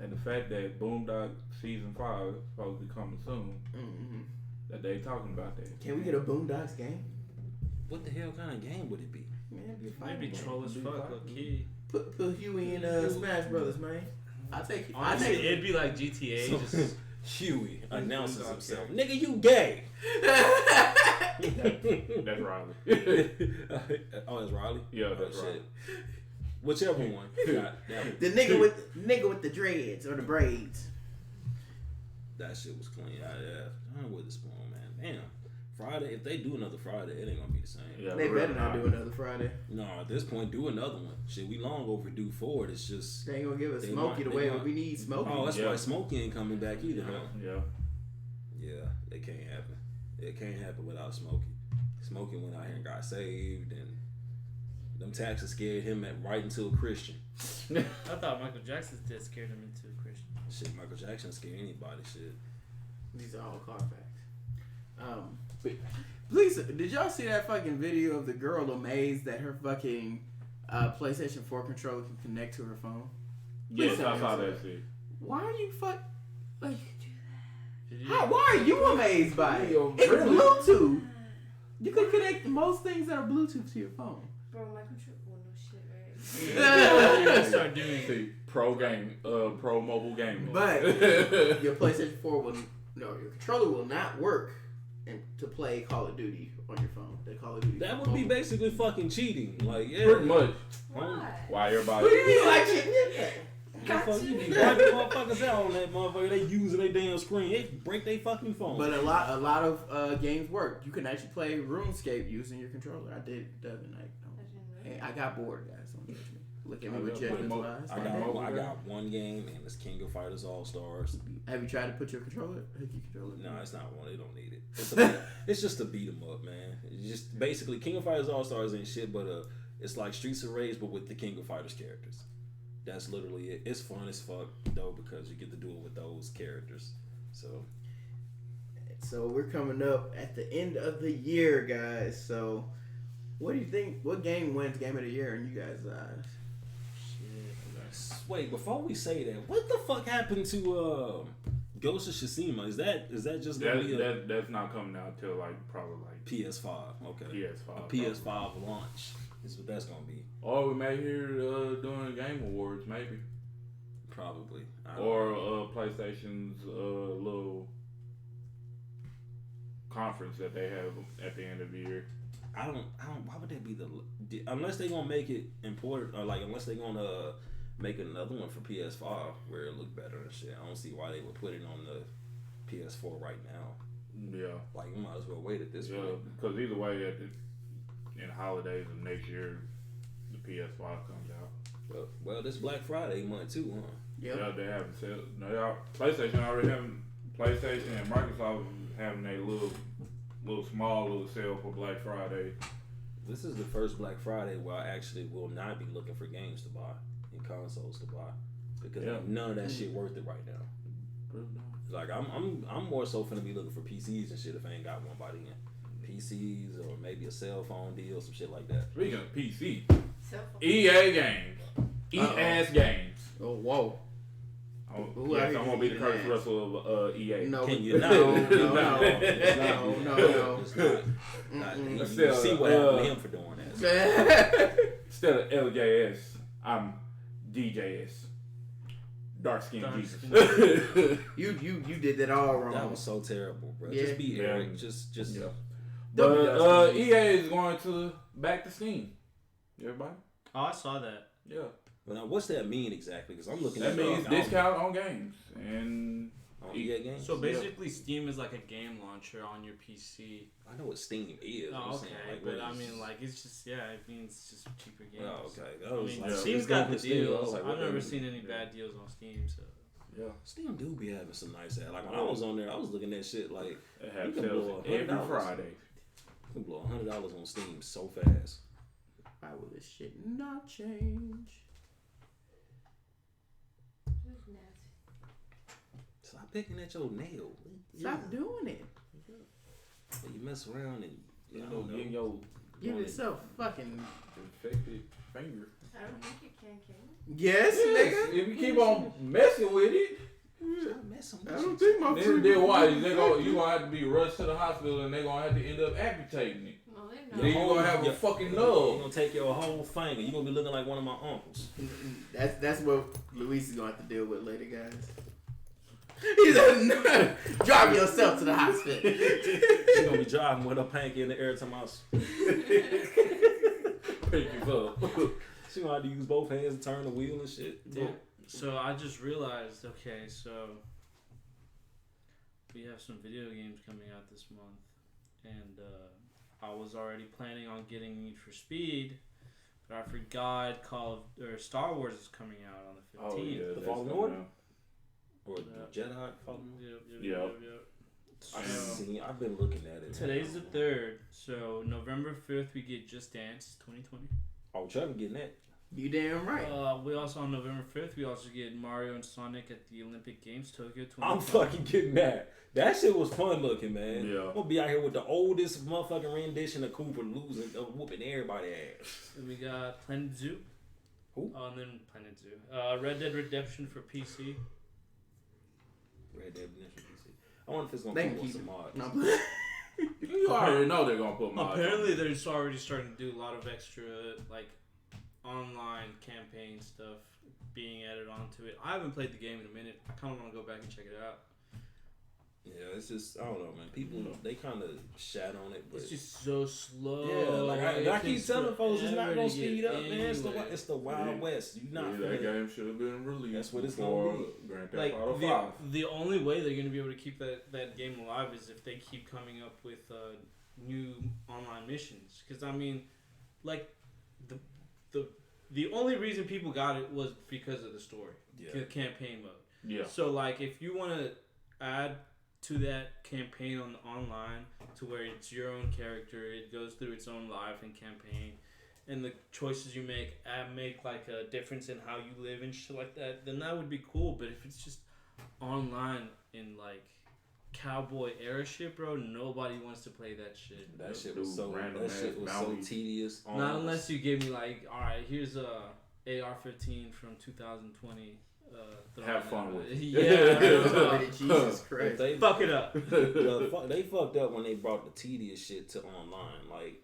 S4: And the fact that Boondock Season 5 is supposed to be coming soon.
S1: Mm-hmm.
S4: That they talking about that.
S1: Can we get a Boondocks game?
S3: What the hell kind of game would it be?
S1: Man, it'd be a fun
S2: Maybe
S1: game.
S2: troll as fuck, low key.
S1: Put Huey in Smash Brothers, man. I take it.
S2: Honestly, it'd be like GTA. Just
S3: Huey announces himself. Nigga, you gay.
S4: That's Riley.
S3: Oh, it's Riley?
S4: Yeah, that's Riley.
S3: Whichever one.
S1: The nigga with the dreads or the braids.
S3: That shit was clean. I'm with the spoon, man. Damn. Friday, if they do another Friday, it ain't gonna be the same.
S4: Yeah,
S1: They better not do another Friday.
S3: No, at this point, do another one. Shit, we long overdue for it. It's just
S1: They ain't gonna give us
S3: They
S1: Smokey
S3: want-
S1: the way
S3: they want-
S1: we need Smokey.
S3: oh, that's
S4: Yeah.
S3: why Smokey ain't coming back either, huh?
S4: Yeah.
S3: Yeah, it can't happen. It can't happen without Smokey. Smokey went out here and got saved, and them taxes scared him right into a Christian.
S2: I thought Michael Jackson's death scared him into a Christian.
S3: Shit, Michael Jackson scared anybody. Shit.
S1: These are all car facts. Please, did y'all see that fucking video of the girl amazed that her fucking PlayStation 4 controller can connect to her phone?
S4: Yes, I saw that shit.
S1: Why are you like?
S2: Did you?
S1: How? Why are you amazed by it? It's Bluetooth. You can connect most things that are Bluetooth to your phone.
S5: Bro, my control. Well, no shit, right?
S2: You're gonna start doing.
S4: See, pro mobile gaming.
S1: But your PlayStation 4 your controller will not work to play Call of Duty on your phone. The Call of Duty.
S3: That would be basically fucking cheating. Like, yeah.
S4: Pretty much.
S5: Why?
S4: Why everybody?
S1: What do you mean like shit?
S3: Motherfucker, you be wiping motherfuckers out on that motherfucker. They using their damn screen. They break their fucking phone.
S1: But a lot of games work. You can actually play RuneScape using your controller. I did it the other night.
S5: I didn't know.
S1: Hey, I got bored, guys. Don't judge me. Look at me with judgment wise.
S3: I got one game, and it's King of Fighters All Stars.
S1: Have you tried to put your controller? Hook your controller?
S3: No, it's not one. They don't need it. It's just a beat 'em up, man. It's just basically King of Fighters All Stars ain't shit, but it's like Streets of Rage, but with the King of Fighters characters. That's literally it. It's fun as fuck though because you get to do it with those characters.
S1: So we're coming up at the end of the year, guys. So what do you think? What game wins Game of the Year in you guys' eyes?
S3: Wait, before we say that, what the fuck happened to Ghost of Tsushima? Is that just gonna be
S4: that's not coming out till probably
S3: PS5? Okay,
S4: PS5.
S3: A PS5 launch is what that's gonna be.
S4: Or we may hear during Game Awards, maybe.
S3: Probably.
S4: Or PlayStation's little conference that they have at the end of the year.
S3: I don't. Why would that be unless they gonna make it important or unless they gonna make another one for PS5 where it look better and shit. I don't see why they would put it on the PS4 right now.
S4: Yeah.
S3: You might as well wait at this point.
S4: Because either way, in holidays of next year, the PS5 comes out.
S3: Well, this Black Friday month too, huh?
S1: Yep.
S4: Yeah, they haven't said. No, PlayStation already having PlayStation and Microsoft having a little small sale for Black Friday.
S3: This is the first Black Friday where I actually will not be looking for games to buy and consoles to buy because none of that shit worth it right now. I'm more so finna be looking for PCs and shit if I ain't got one by then. PCs or maybe a cell phone deal, some shit like that.
S4: Speaking of PC,
S5: Cell phone.
S4: EA games, EA games.
S1: Oh, whoa.
S4: Yes, I'm gonna be the Curtis Russell of EA.
S1: No,
S3: Can you not?
S1: no.
S3: It's not. You
S4: Still,
S3: see what happened to him for doing that.
S4: Instead of LJS, I'm DJS. Dark Skin Jesus.
S1: You did that all wrong.
S3: That was so terrible, bro.
S1: Yeah.
S3: Just be Eric. Just.
S4: Yeah. But EA is going to back to Steam. Everybody?
S2: Oh, I saw that.
S4: Yeah.
S3: Well, now, what's that mean exactly? Because I'm looking
S4: That
S3: at
S4: means discount on games and
S3: on EA games.
S2: So basically, Steam is like a game launcher on your PC.
S3: I know what Steam is.
S2: Oh,
S3: I'm
S2: okay,
S3: saying,
S2: but I mean, it's just it means just cheaper games.
S3: Oh, okay.
S2: I mean,
S3: like,
S2: Steam's
S3: it's
S2: got the
S3: going to Steam. I was
S2: deals.
S3: like,
S2: I've never seen any bad deals on Steam. So
S4: yeah.
S3: Steam do be having some nice ads. Like when I was on there, I was looking at shit like
S4: They have
S3: you can
S4: sales
S3: blow
S4: every
S3: $100.
S4: Friday.
S3: You can blow $100 on Steam so fast.
S1: Why will this shit not change?
S5: Who's nasty?
S3: Stop picking at your nail.
S1: Stop doing it.
S3: You mess around and
S4: You know, getting your
S1: Give yourself fucking.
S4: infected finger.
S5: I don't think you can you?
S1: Yes, nigga.
S4: If you keep on messing with it,
S3: stop messing with
S1: I don't think my
S4: then why you gonna have to be rushed to the hospital and they're gonna have to end up amputating it.
S5: No, they're
S4: Then
S5: not.
S4: you gonna have a fucking
S3: You're
S4: nub.
S3: gonna take your whole finger. You're gonna be looking like one of my uncles.
S1: That's what Luis is gonna have to deal with later, guys. He said, drive yourself to the hospital.
S3: She's gonna be driving with her panky in the air to my.
S4: Pick you up.
S3: She gonna have to use both hands to turn the wheel and shit.
S2: yeah. So I just realized. Okay, so we have some video games coming out this month, and I was already planning on getting Need for Speed, but I forgot Star Wars is coming out on the 15th.
S3: The Fallen Order? Or the Jedi Fallen Order?
S2: Yep.
S3: I've been looking at it.
S2: Today's the 3rd, so November 5th we get Just Dance 2020.
S3: Oh, Trevor getting that.
S1: You damn right.
S2: We also on November 5th we also get Mario and Sonic at the Olympic Games Tokyo 2020.
S3: I'm fucking getting that. That shit was fun looking, man.
S4: Yeah.
S3: I'm gonna be out here with the oldest motherfucking rendition of Cooper losing, whooping everybody ass.
S2: And we got Planet Zoo.
S3: Who?
S2: And then Planet Zoo. Red Dead Redemption for PC.
S3: Red Dead Redemption PC. I wonder if it's gonna
S1: They
S3: come
S1: can
S3: with
S1: keep
S3: some
S1: it.
S3: mods.
S1: No,
S4: You already know they're gonna put mods.
S2: Apparently they're already starting to do a lot of extra online campaign stuff being added onto it. I haven't played the game in a minute. I kind of want to go back and check it out.
S3: Yeah, it's just I don't know, man. People they kind of shat on it, but
S2: It's just so slow.
S3: yeah, like I keep telling folks, it's not gonna
S2: to
S3: speed
S2: get
S3: up, man. It's the Wild
S4: Yeah.
S3: West. You not
S4: that
S3: finna-
S4: game should have been released.
S3: That's what it's
S4: before
S3: gonna
S4: Grand Theft Auto 5.
S2: The only way they're going to be able to keep that game alive is if they keep coming up with new online missions. Because I mean, like the the only reason people got it was because of the story, the campaign mode.
S4: Yeah.
S2: So like, if you want to add to that campaign on online to where it's your own character, it goes through its own life and campaign, and the choices you make like a difference in how you live and shit like that, then that would be cool. But if it's just online in like cowboy era shit, bro, nobody wants to play that shit.
S3: That shit was so tedious.
S2: Not unless you give me like, all right, here's a AR-15 from 2020.
S4: Have fun with it.
S2: Yeah.
S1: Jesus Christ.
S2: Fuck it up.
S3: They fucked up when they brought the tedious shit to online. Like,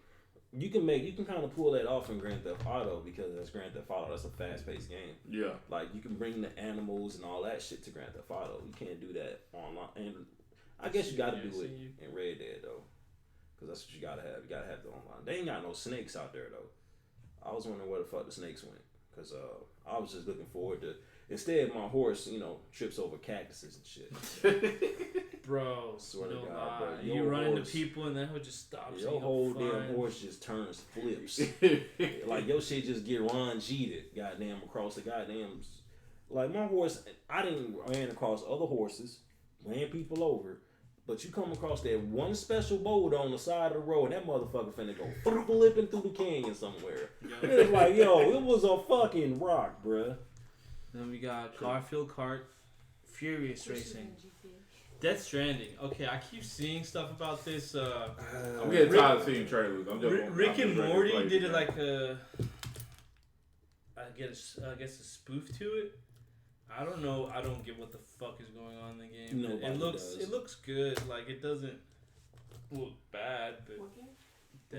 S3: you can kind of pull that off in Grand Theft Auto because that's Grand Theft Auto. That's a fast-paced game. Yeah. Like, you can bring the animals and all that shit to Grand Theft Auto. You can't do that online. And I guess you got to do it in Red Dead, though. Because that's what you got to have. You got to have the online. They ain't got no snakes out there, though. I was wondering where the fuck the snakes went. Because I was just looking forward to... Instead, my horse, trips over cactuses and shit.
S2: Bro,
S3: swear to
S2: no
S3: God,
S2: bro. You run into people and that hoe just stops.
S3: Your whole damn horse just turns flips. Like, your shit just get Ron G'd goddamn across the goddamn... Like, my horse, I didn't ran across other horses, ran people over, but you come across that one special boulder on the side of the road, and that motherfucker finna go flipping through the canyon somewhere. It's like, yo, it was a fucking rock, bruh.
S2: Then we got Garfield Kart, Furious Racing, Death Stranding. Okay, I keep seeing stuff about this.
S4: I'm getting tired of seeing trailers.
S2: Rick and Morty did it like a, I guess a spoof to it. I don't know. I don't get what the fuck is going on in the game. It looks good. Like, it doesn't look bad, but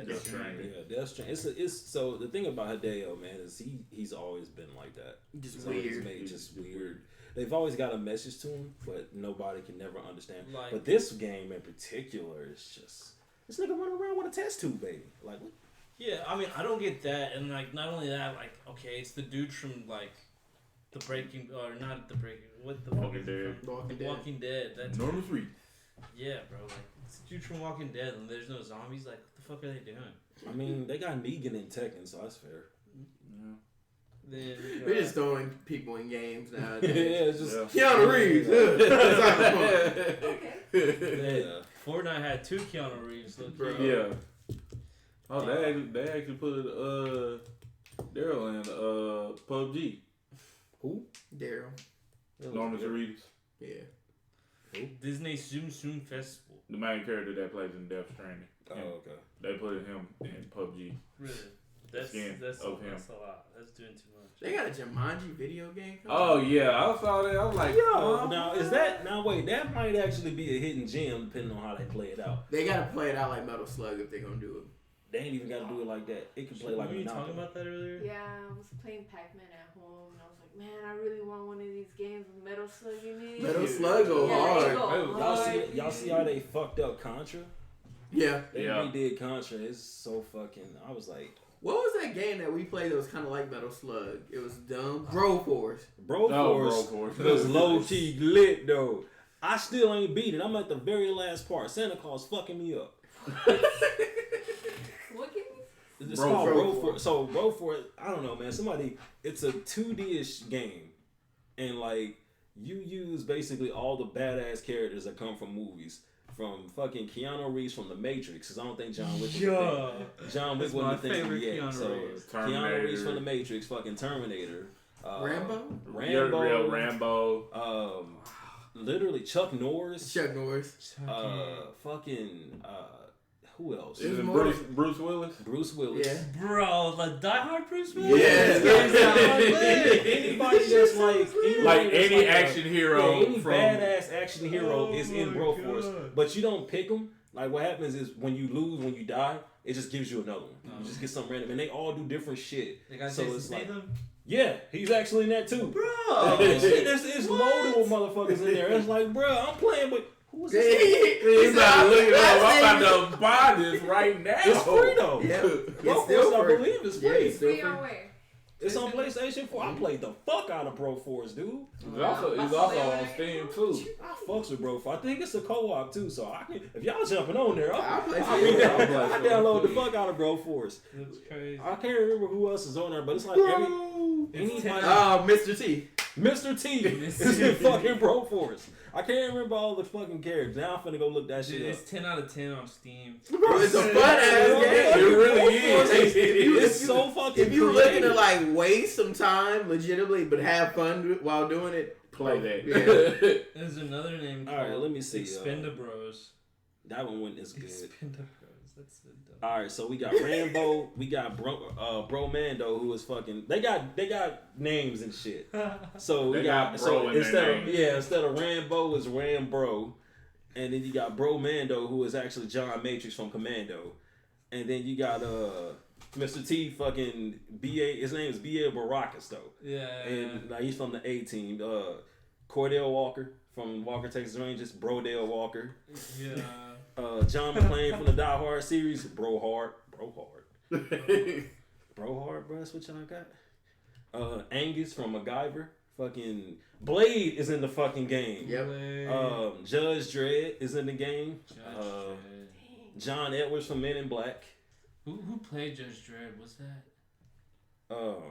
S2: Death Stranding.
S3: Yeah, Death Stranding. It's so the thing about Hideo, man, is he's always been like that.
S1: Just weird.
S3: Just weird. They've always got a message to him, but nobody can never understand.
S2: Like,
S3: but this game in particular is just this nigga running around with a test tube, baby. Like, what?
S2: Yeah, I mean, I don't get that, and like, not only that, like, okay, it's the dude from like the Breaking, or not the Breaking, what the
S4: Walking Dead.
S2: Walking Dead. That's
S4: Norman Reedus.
S2: Yeah, bro. Like, it's the dude from Walking Dead, and there's no zombies. Like, what the fuck are they doing?
S3: I mean, they got Negan in Tekken, so that's fair.
S4: Yeah.
S1: Then we're just throwing people in games now.
S3: Yeah, it's just
S1: Keanu Reeves.
S2: Okay. Fortnite had 2 Keanu Reeves. Bro.
S4: Yeah. Oh, they actually put Daryl in PUBG.
S3: Who?
S1: Daryl.
S4: Norman Reedus.
S1: Yeah.
S2: Who? Disney Zoom Zoom Festival.
S4: The main character that plays in Death Stranding.
S3: Oh, okay.
S4: They put him in PUBG.
S2: Really? That's a lot. That's doing too much.
S1: They got a Jumanji video game coming.
S4: Oh yeah, I saw that. I was like,
S3: yo, wait, that might actually be a hidden gem depending on how they play it out.
S1: They gotta play it out like Metal Slug if they're gonna do it.
S3: They ain't even gotta do it like that. It can play like.
S2: Were you talking about that earlier?
S5: Yeah, I was playing Pac-Man at home, and I was like, man, I really want one of these games with Metal Slug in it.
S1: Metal Slug go hard.
S3: Y'all see how they fucked up Contra?
S1: Yeah.
S3: They redid Contra. It's so fucking. I was like.
S1: What was that game that we played that was kind of like Metal Slug? It was dumb. Broforce.
S3: Broforce was low-key lit, though. I still ain't beat it. I'm at the very last part. Santa Claus fucking me up.
S5: What game?
S3: It's called Broforce. So, Broforce, I don't know, man. It's a 2D-ish game. And, like, you use basically all the badass characters that come from movies. From fucking Keanu Reeves from The Matrix, because I don't think John Wick wasn't the thing yet. Keanu Reeves from The Matrix, fucking Terminator.
S1: Rambo?
S4: Rambo.
S3: Literally Chuck Norris. Who else?
S4: Is it Bruce Willis?
S3: Bruce Willis.
S2: Yeah. Bro, the Die Hard Bruce Willis?
S3: Anybody that's like
S4: any action hero.
S3: Any badass action hero is in Broforce. But you don't pick them. Like, what happens is when you lose, when you die, it just gives you another one. You just get something random. And they all do different shit.
S2: They got Jason Statham?
S3: Yeah, he's actually in that too. Bro! It's loaded with motherfuckers in there. It's like, bro, I'm playing with...
S4: He's not looking up. I'm about to buy this right now.
S3: It's free though.
S1: Yeah.
S3: Broforce, I believe it's free.
S5: Free on where?
S3: It's on PlayStation 4. I played the fuck out of Bro Force, dude.
S4: It's also on Steam too.
S3: I fucks with Bro Force. I think it's a co-op too, so I can. If y'all jumping on there,
S1: I'll play
S3: I download the fuck out of Bro Force.
S2: That's crazy.
S3: I can't remember who else is on there, but it's like anybody.
S1: Mr. T.
S3: Mr. T is in fucking Bro Force. I can't remember all the fucking characters. Now I'm finna go look that shit up.
S2: It's 10 out of 10 on Steam.
S1: Bro, it's a fun ass game.
S4: It really is.
S3: It's so fucking.
S1: If you
S3: creative.
S1: looking to like waste some time legitimately, but have fun while doing it,
S4: Play that.
S1: Yeah.
S2: There's another name called
S3: Alright, let me see.
S2: Expendabros.
S3: That one went as good.
S2: Expendabros. That's so dumb.
S3: All right, so we got Rambo, we got Bro Mando, who is fucking. They got names and shit. So we
S4: They
S3: got
S4: got
S3: so
S4: bro in their
S3: instead of Rambo is Rambro, and then you got Bro Mando, who is actually John Matrix from Commando, and then you got Mr. T fucking BA. His name is BA Baracus though.
S2: Yeah.
S3: And like, he's from the A Team. Cordell Walker from Walker Texas Rangers. Brodell Walker.
S2: Yeah.
S3: John McClane from the Die Hard series. Bro Hard, bro, that's what y'all got. Angus from MacGyver. Fucking Blade is in the fucking game.
S1: Yep.
S3: Judge Dredd is in the game.
S2: Judge
S3: John Edwards from Men in Black.
S2: Who played Judge Dredd? What's that?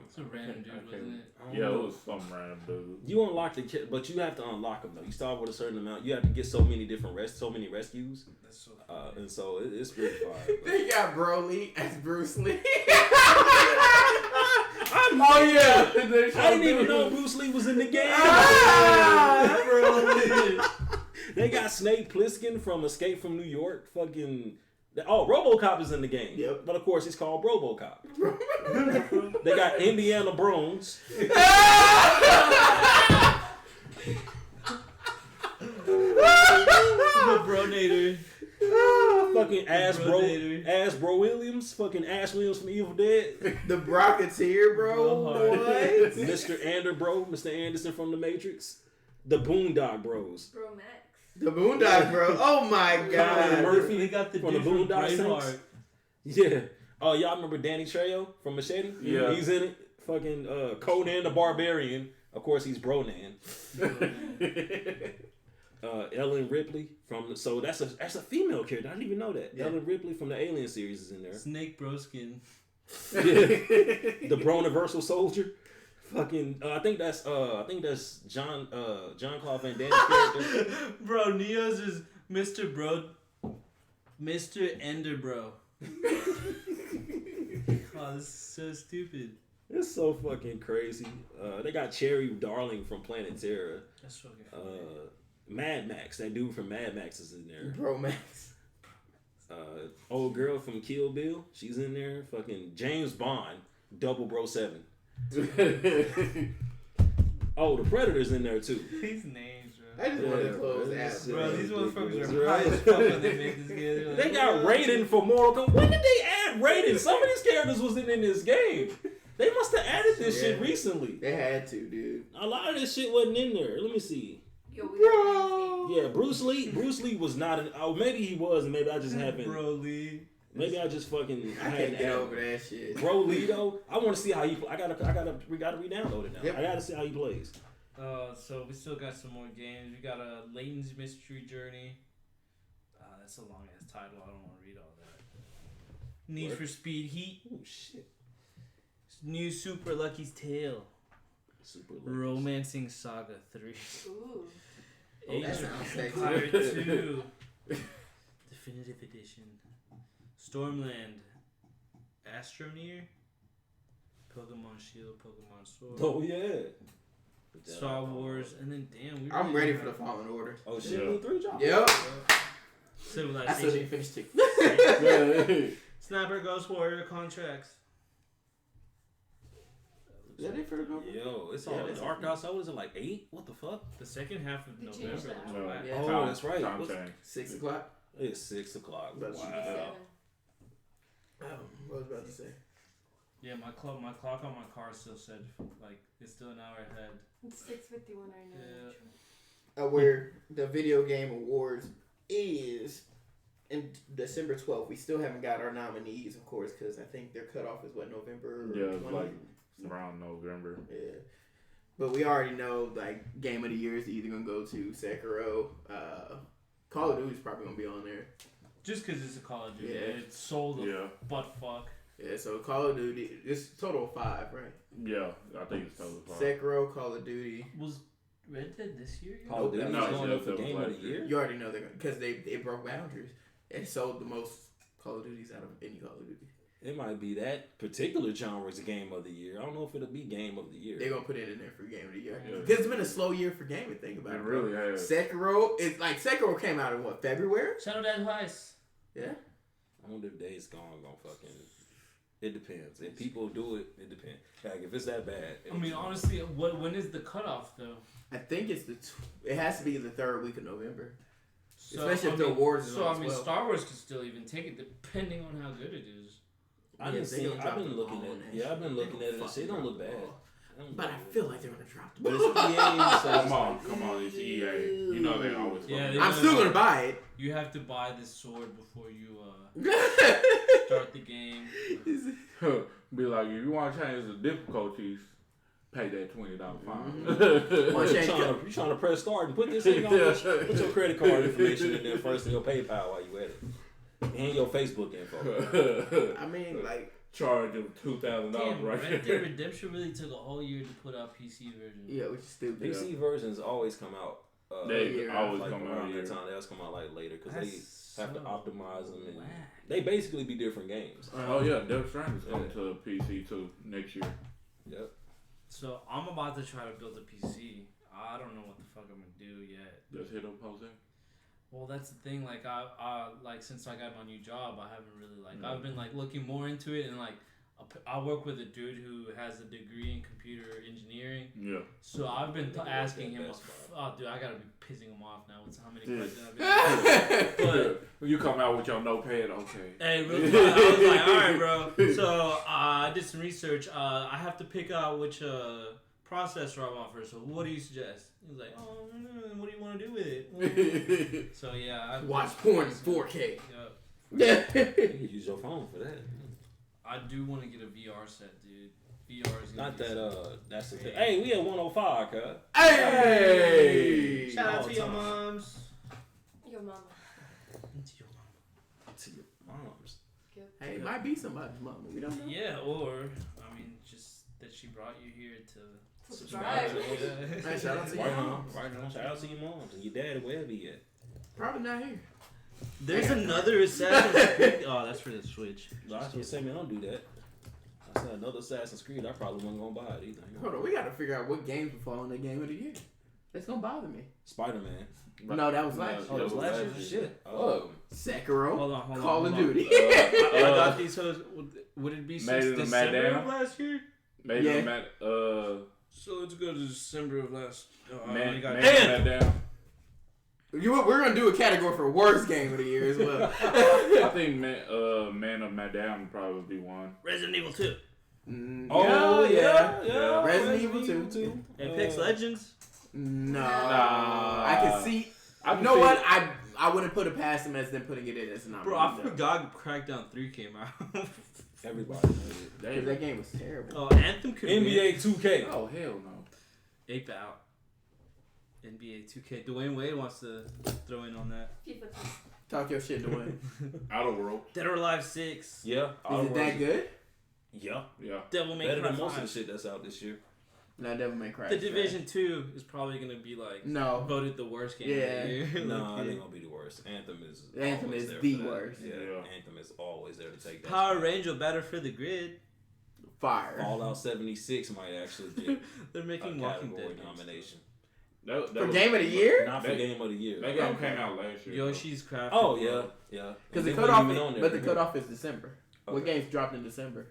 S2: It's a random dude, wasn't it?
S4: Yeah, it was some random dude.
S3: You unlock the but you have to unlock them though. You start with a certain amount. You have to get so many different rescues.
S2: That's so funny.
S3: And so it's pretty fire.
S1: They got Broly as Bruce Lee.
S4: Oh yeah,
S3: I didn't even know Bruce Lee was in the game. They got Snake Plissken from Escape from New York. Fucking. Oh, RoboCop is in the game.
S1: Yep.
S3: But of course, he's called RoboCop. They got Indiana Brones.
S2: The Bronator.
S3: Fucking Ash Bro Williams. Fucking Ash Williams from Evil Dead.
S1: The Brocketeer, bro. What?
S3: Mr. Mr. Anderson from The Matrix. The Boondock Bros.
S5: Bro Max.
S1: The Boondock, bro. Oh my
S3: Colin
S1: god.
S3: Murphy.
S2: They got the
S3: From the
S2: dude from
S3: Boondock
S2: Braveheart.
S3: Saints. Yeah. Oh, y'all remember Danny Trejo from Machete?
S4: Yeah.
S3: He's in it. Fucking Conan the Barbarian. Of course, he's Bronan. Ellen Ripley from so that's a female character. I didn't even know that.
S1: Yeah.
S3: Ellen Ripley from the Alien series is in there.
S2: Snake Broskin.
S3: The Broniversal Soldier. Fucking I think that's John Claude Van Damme's character.
S2: Bro, Neo's is Mr. Ender Bro. Oh, this is so stupid.
S3: It's so fucking crazy. They got Cherry Darling from Planet Terror.
S2: That's fucking funny.
S3: Mad Max, that dude from Mad Max is in there.
S1: Bro Max.
S3: Old girl from Kill Bill, she's in there. Fucking James Bond, Double Bro 7. Oh, the Predator's in there too.
S2: These names, bro.
S1: I just want to close
S3: it's-
S1: out.
S2: Bro, these
S3: ridiculous,
S2: motherfuckers are high as fuck when they make this game. Like,
S3: They got Raiden for Mortal Kombat. When did they add Raiden? Some of these characters wasn't in this game. They must have added this shit recently.
S1: They had to, dude.
S3: A lot of this shit wasn't in there. Let me see.
S5: Yo, we
S1: Bro.
S3: Yeah, Bruce Lee was not in. Oh, maybe he was, and maybe I just haven't.
S2: Bro Lee.
S3: Maybe I just fucking.
S1: I can't get over that shit.
S3: Bro Lee though, I want to see how he. We gotta re-download it now.
S1: Yep.
S3: I gotta see how he plays.
S2: So we still got some more games. We got a Layton's Mystery Journey. That's a long ass title. I don't want to read all that. Need for Speed Heat.
S3: Oh shit.
S2: New Super Lucky's Tale.
S3: Super.
S2: Romancing Saga 3.
S5: Ooh.
S1: Oh, that
S2: Age
S1: sounds
S2: of
S1: sexy.
S2: Empire 2. Definitive Edition. Stormland. Astroneer. Pokemon Shield. Pokemon Sword.
S3: Oh yeah.
S2: Star Wars. And then damn.
S1: I'm ready for the Fallen Order.
S3: Oh shit! Yeah. 3 drop.
S1: Yep. I still
S2: Civilization.
S1: didn't finish it.
S2: Sniper Ghost Warrior Contracts.
S1: Is that it for the go?
S3: Yo, it's all dark outside. What is it, like 8? What the fuck?
S2: The second half of
S5: They
S2: November.
S5: changed that.
S2: looks whack.
S1: Yeah.
S3: Oh, that's right.
S4: Time
S3: What's-
S4: change.
S1: 6 o'clock.
S3: It's 6 o'clock.
S1: That's
S3: Wow.
S5: 7.
S1: What was I about to say?
S2: Yeah, my clock on my car still said like it's still an hour ahead.
S5: It's 6:51 right now.
S2: Yeah.
S1: Where the Video Game Awards is in December 12th. We still haven't got our nominees, of course, because I think their cutoff is what, November
S4: Yeah,
S1: 20th?
S4: like around November.
S1: Yeah. But we already know, like, Game of the Year is either going to go to Sekiro. Call of Duty is probably going to be on there.
S2: Just because it's a Call of Duty.
S1: Yeah.
S2: It's sold a butt fuck.
S1: Yeah, so Call of Duty, it's total of 5, right?
S4: Yeah, I think it's total 5.
S1: Sekiro, Call of Duty.
S2: Was Red Dead this year?
S3: Call of Duty
S4: No,
S3: going
S4: yeah,
S3: up for
S4: it was
S3: Game of
S4: last
S3: the
S4: year.
S3: Year.
S1: You already know they're going to, because they broke boundaries. And sold the most Call of Duties out of any Call of Duty.
S3: It might be that particular genre's Game of the Year. I don't know if it'll be Game of the Year.
S1: They're going to put it in there for Game of the Year.
S4: Yeah.
S1: Because it's been a slow year for gaming, think about it.
S4: It really has.
S1: Sekiro, Sekiro came out in what, February?
S2: Shadow Dead Twice.
S1: Yeah.
S3: I wonder if Days Gone gonna fucking. It depends. If people do it, it depends. Like if it's that bad.
S2: I mean, honestly, when is the cutoff though?
S1: I think it's it has to be the 3rd week of November.
S2: So,
S1: Especially if the awards is
S2: So
S1: on
S2: I mean,
S1: as well.
S2: Star Wars could still even take it depending on how good it is.
S3: I've been looking at it. Yeah, I've been looking at it and shit. It don't look bad.
S1: But I feel like they're going to drop the
S3: But
S1: ball.
S3: it's EA, so
S4: Come on, it's EA. You know they always.
S2: Yeah,
S4: fucking-
S2: they-
S1: I'm still going to buy it.
S2: You have to buy this sword before you start the game.
S4: Be like, if you want to change the difficulties, pay that $20 fine.
S3: you trying to press start and put this in on put your credit card information in there first and your PayPal while you at it. And your Facebook info.
S1: I mean, like,
S4: Charge of $2,000
S2: Damn,
S4: right
S2: Red Dead
S4: there.
S2: Redemption really took a whole year to put out PC version.
S1: yeah, which is stupid.
S3: PC versions always come out.
S4: They always
S3: like
S4: come out
S3: around
S4: here.
S3: that time. They always come out like later because
S2: That's
S3: they have to
S2: so
S3: optimize them and
S2: whack.
S3: they basically be different games.
S4: Oh yeah, Death Stranding's coming to PC too next year.
S3: Yep.
S2: So I'm about to try to build a PC. I don't know what the fuck I'm gonna do yet.
S4: Just hit up Jose.
S2: Well, that's the thing. Like I like since I got my new job, I haven't really I've been like looking more into it and like I work with a dude who has a degree in computer engineering.
S4: Yeah.
S2: So I've been
S3: Yeah,
S2: asking him,
S3: Best
S2: oh dude, I gotta be pissing him off now with how many
S4: Yeah.
S2: questions I've been asking. But
S4: When you come out with your notepad, okay.
S2: hey, real quick, I was like, all right, bro. So I did some research. I have to pick out which processor I want first. So what do you suggest? He was like, oh, what do you want to do with it? So yeah,
S1: watch porn in 4K.
S2: Yeah.
S3: You can use your phone for that.
S2: I do want to get a VR set, dude. VR is gonna
S3: Not
S2: be
S3: that that's the thing. Hey, we at 105, cuz.
S1: Hey!
S2: Shout out
S3: All
S2: to your
S3: time.
S2: moms.
S5: Your mama.
S2: To your mom.
S3: To your moms.
S1: Hey, it might be somebody's mama. We don't know.
S2: Yeah, or I mean, just that she brought you here to
S5: Subscribe.
S1: Hey, shout out to your
S3: Right on.
S1: moms.
S3: Right on. Shout out to your moms and your dad, wherever he at.
S1: Probably not here.
S2: There's another Assassin's Creed. Oh, that's for the Switch.
S3: No, I was saying, man, don't do that. I said another Assassin's Creed. I probably wasn't gonna buy it either.
S1: Hold on, we gotta figure out what games will fall in the Game of the Year. That's gonna bother me.
S3: Spider-Man.
S1: No, that was last year.
S3: Oh, that was last year. Shit.
S1: Sekiro,
S2: Hold on.
S1: Call of Duty.
S2: I got these hoes. Would it be
S4: Made
S2: since
S4: it a
S2: December
S4: Madame?
S2: of last year?
S4: Maybe
S1: Yeah.
S2: So let's go to December of last.
S4: man,
S2: got
S4: man down.
S1: We're gonna do a category for worst Game of the Year as well.
S4: I think Man of Madame would probably be one.
S2: Resident Evil 2.
S3: Oh yeah.
S1: Resident Evil 2.
S2: Apex Legends.
S1: No.
S4: Nah.
S1: I can see.
S4: I
S1: You know what? I wouldn't put it past them as them putting it in as an
S2: Bro, I forgot Crackdown 3 came out.
S3: Everybody knows it.
S1: Because that game was terrible.
S2: Oh, Anthem could
S3: NBA 2K.
S4: Oh hell no.
S2: Ape out. NBA 2K. Dwayne Wade wants to throw in on that.
S5: FIFA.
S1: Talk your shit, Dwayne.
S4: Outer World.
S2: Dead or Alive 6.
S3: Yeah.
S1: Is it that good?
S3: Yeah.
S4: Yeah.
S2: Devil May
S3: Better
S2: Cry
S3: than most of the
S2: 5.
S3: shit that's out this year.
S1: No, Devil May Cry.
S2: The Division 2 is probably going to be like
S1: No.
S2: voted the worst game
S1: Yeah.
S2: of the year.
S3: No, it ain't gonna be the worst. Anthem is
S1: Anthem
S3: always
S1: is
S3: there
S1: the
S3: for that.
S1: worst.
S3: Yeah.
S4: Yeah.
S3: Anthem is always there to take that.
S2: Power Ranger Battle for the Grid.
S1: Fire.
S3: Fallout 76 might actually get
S2: They're
S3: a
S2: making Walking
S3: category
S2: Dead
S3: nomination.
S4: That
S1: For
S4: was-
S1: Game of the Year?
S3: Not for
S4: That-
S3: Game of the Year.
S4: That game came out last year.
S2: Yoshi's Crafted.
S3: Oh
S2: World.
S3: yeah.
S1: Because the
S3: And they wasn't
S1: cutoff,
S3: even on there
S1: but the
S3: for
S1: cutoff is December. What
S3: Okay.
S1: games dropped in December?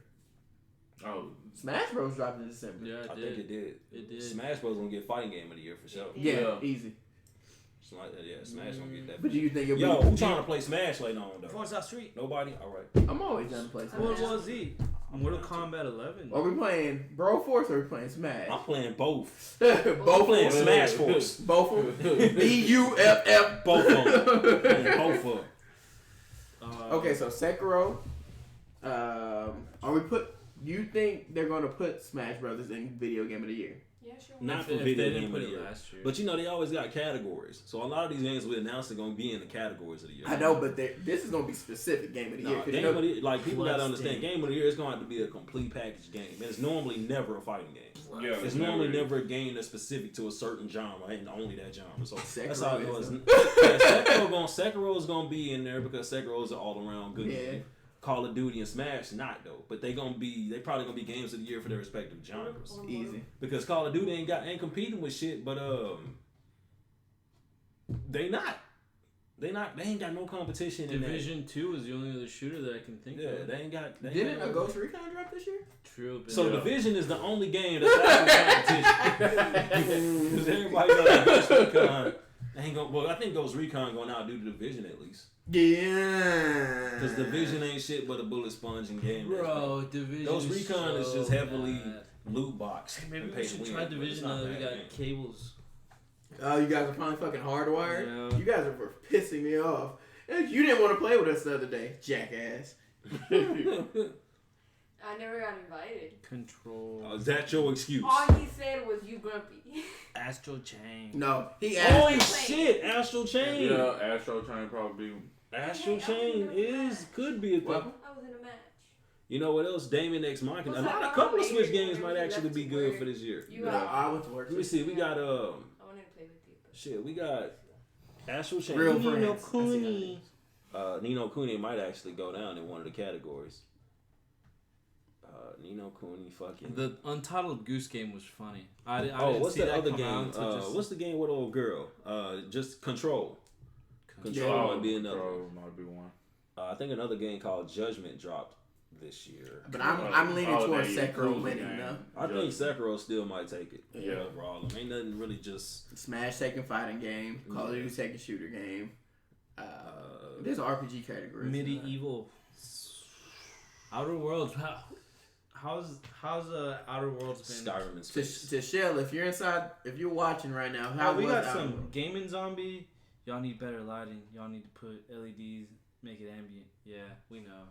S4: Oh,
S1: Smash Bros dropped in December.
S2: Yeah,
S3: I
S2: it
S3: think
S2: did.
S3: it did.
S2: It did.
S3: Smash Bros gonna get fighting game of the year for sure.
S1: Yeah,
S4: Yeah.
S1: easy.
S3: Smash gonna get that.
S1: But do you think it'll
S3: Yo,
S1: be?
S3: who trying to play Smash later on though?
S2: Forza Street.
S3: Nobody. All right.
S1: I'm always down to play
S2: World
S1: Smash.
S2: War Z. Mortal Kombat 11.
S1: Are we playing Bro Force or are we playing Smash?
S3: I'm playing both.
S1: Both
S3: I'm playing
S1: of them.
S3: Smash Force.
S1: Both of them. BUFF.
S3: Both of them. Playing both of them.
S1: Okay, so Sekiro. Are we put you think they're gonna put Smash Brothers in Video Game of the Year?
S5: Yeah, sure.
S3: Not for
S2: If
S3: Video
S2: they didn't
S3: Game of
S2: put
S3: the
S2: it
S3: Year.
S2: last year.
S3: But you know, they always got categories. So a lot of these games we announced are going to be in the categories of the year.
S1: I know, but this is gonna be specific Game of the Year.
S3: Nah,
S1: 'cause
S3: game
S1: you know,
S3: of the year, like people
S2: Let's
S3: gotta understand,
S2: see.
S3: Game of the Year is going to have to be a complete package game. And it's normally never a fighting game.
S4: Yeah,
S3: It's normally never a game that's specific to a certain genre and only that genre. So that's how it goes. Sekiro is gonna be in there because Sekiro is an all around good game. Call of Duty and Smash not though, but they probably gonna be games of the year for their respective genres.
S1: easy.
S3: Because Call of Duty ain't competing with shit, but they ain't got no competition in
S2: Division 2 is the only other shooter that I can think
S3: that. Yeah,
S2: of.
S3: they ain't got.
S1: Didn't a Ghost Recon drop this year?
S2: True, but
S3: So Division is the only game that's actually competition. Because everybody knows that Ghost Recon ain't gonna. Well, I think Ghost Recon gonna outdo the Division at least.
S1: Yeah.
S3: Because Division ain't shit but a bullet sponge and game.
S2: bro, Division.
S3: Ghost
S2: is
S3: Recon is
S2: so
S3: just heavily
S2: bad.
S3: loot box.
S2: Hey, maybe
S3: and
S2: we
S3: pay to
S2: should
S3: win,
S2: try
S3: but it's
S2: Division
S3: not
S2: now that we
S3: bad
S2: got
S3: game.
S2: cables.
S1: Oh, you guys are finally fucking hardwired?
S2: Yeah.
S1: You guys were pissing me off. You didn't want to play with us the other day, jackass.
S5: I never got invited.
S2: Control.
S3: Is that your excuse?
S5: All he said was you grumpy.
S2: Astral Chain.
S1: No, he asked.
S3: Holy shit, Astral Chain.
S4: Yeah, Astro Chain probably.
S3: Astral Chain could be a thing.
S1: What?
S5: I was in a match.
S3: You know what else? Damon X Machina.
S5: What's that
S3: A couple of
S5: one?
S3: Switch games
S5: You
S3: might actually
S5: left
S3: be
S5: to
S3: good
S5: work.
S3: for this year.
S5: You
S1: No,
S5: got.
S1: I went to work.
S3: Let me see. We got
S5: I wanted to play with you. But
S3: shit. We got Astral Chain.
S1: Real
S3: Nino
S1: friends.
S3: Kuni. Nino Kuni might actually go down in one of the categories. Nino Kuni, fucking.
S2: The Untitled Goose Game was funny. I didn't
S3: what's
S2: see
S3: that
S2: that
S3: other
S2: come
S3: game?
S2: out until just
S3: What's the game with old girl? Just Control. Control
S1: Yeah.
S3: might be another.
S4: Control might be one.
S3: I think another game called Judgment dropped this year.
S1: But I'm leaning towards
S4: there you
S1: Sekiro
S4: go.
S1: winning though.
S3: I think Sekiro still might take it.
S4: Yeah.
S3: Overall, ain't nothing really just.
S1: Smash second fighting game, Call of Duty second shooter game. There's an RPG category.
S2: medieval. Outer Worlds. How's Outer Worlds been?
S3: Skyrim in space.
S1: To Shell, if you're watching right now, how
S2: we
S1: was
S2: got
S1: Outer
S2: some
S1: Worlds?
S2: gaming zombie. Y'all need better lighting. Y'all need to put LEDs, make it ambient. Yeah, we know.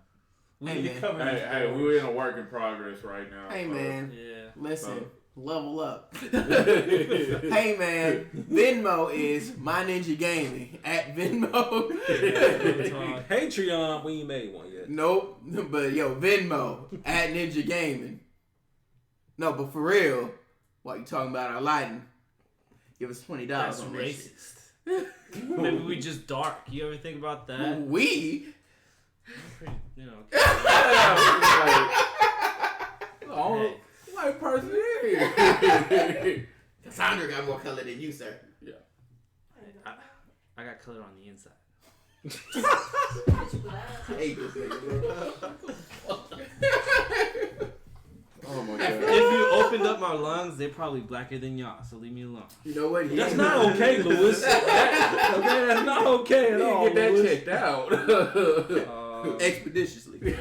S2: We
S1: Hey,
S2: need to
S1: man.
S2: cover these
S4: Hey,
S2: boards.
S4: we're in a work in progress right now.
S1: Hey
S4: so-
S1: man,
S2: Yeah.
S1: listen, level up. Hey man, Venmo is My Ninja Gaming at Venmo.
S3: Patreon, we ain't made one yet.
S1: Nope, but yo, Venmo at Ninja Gaming. No, but for real, while you talking about our lighting, give us $20
S2: That's
S1: on that shit.
S2: racist. Maybe we just dark. You ever think about that?
S1: We.
S2: You know.
S4: Oh, white person here.
S1: Kasandra got more color than you, sir.
S2: I got color on the inside.
S5: Pitch black.
S1: I hate this nigga, bro.
S4: Oh my
S2: If
S4: god.
S2: you opened up my lungs, they're probably blacker than y'all. So leave me alone.
S1: You know what?
S3: That's not okay, Lewis. Okay, that's not okay at all.
S4: Get that
S3: Lewis.
S4: checked out.
S1: Expeditiously.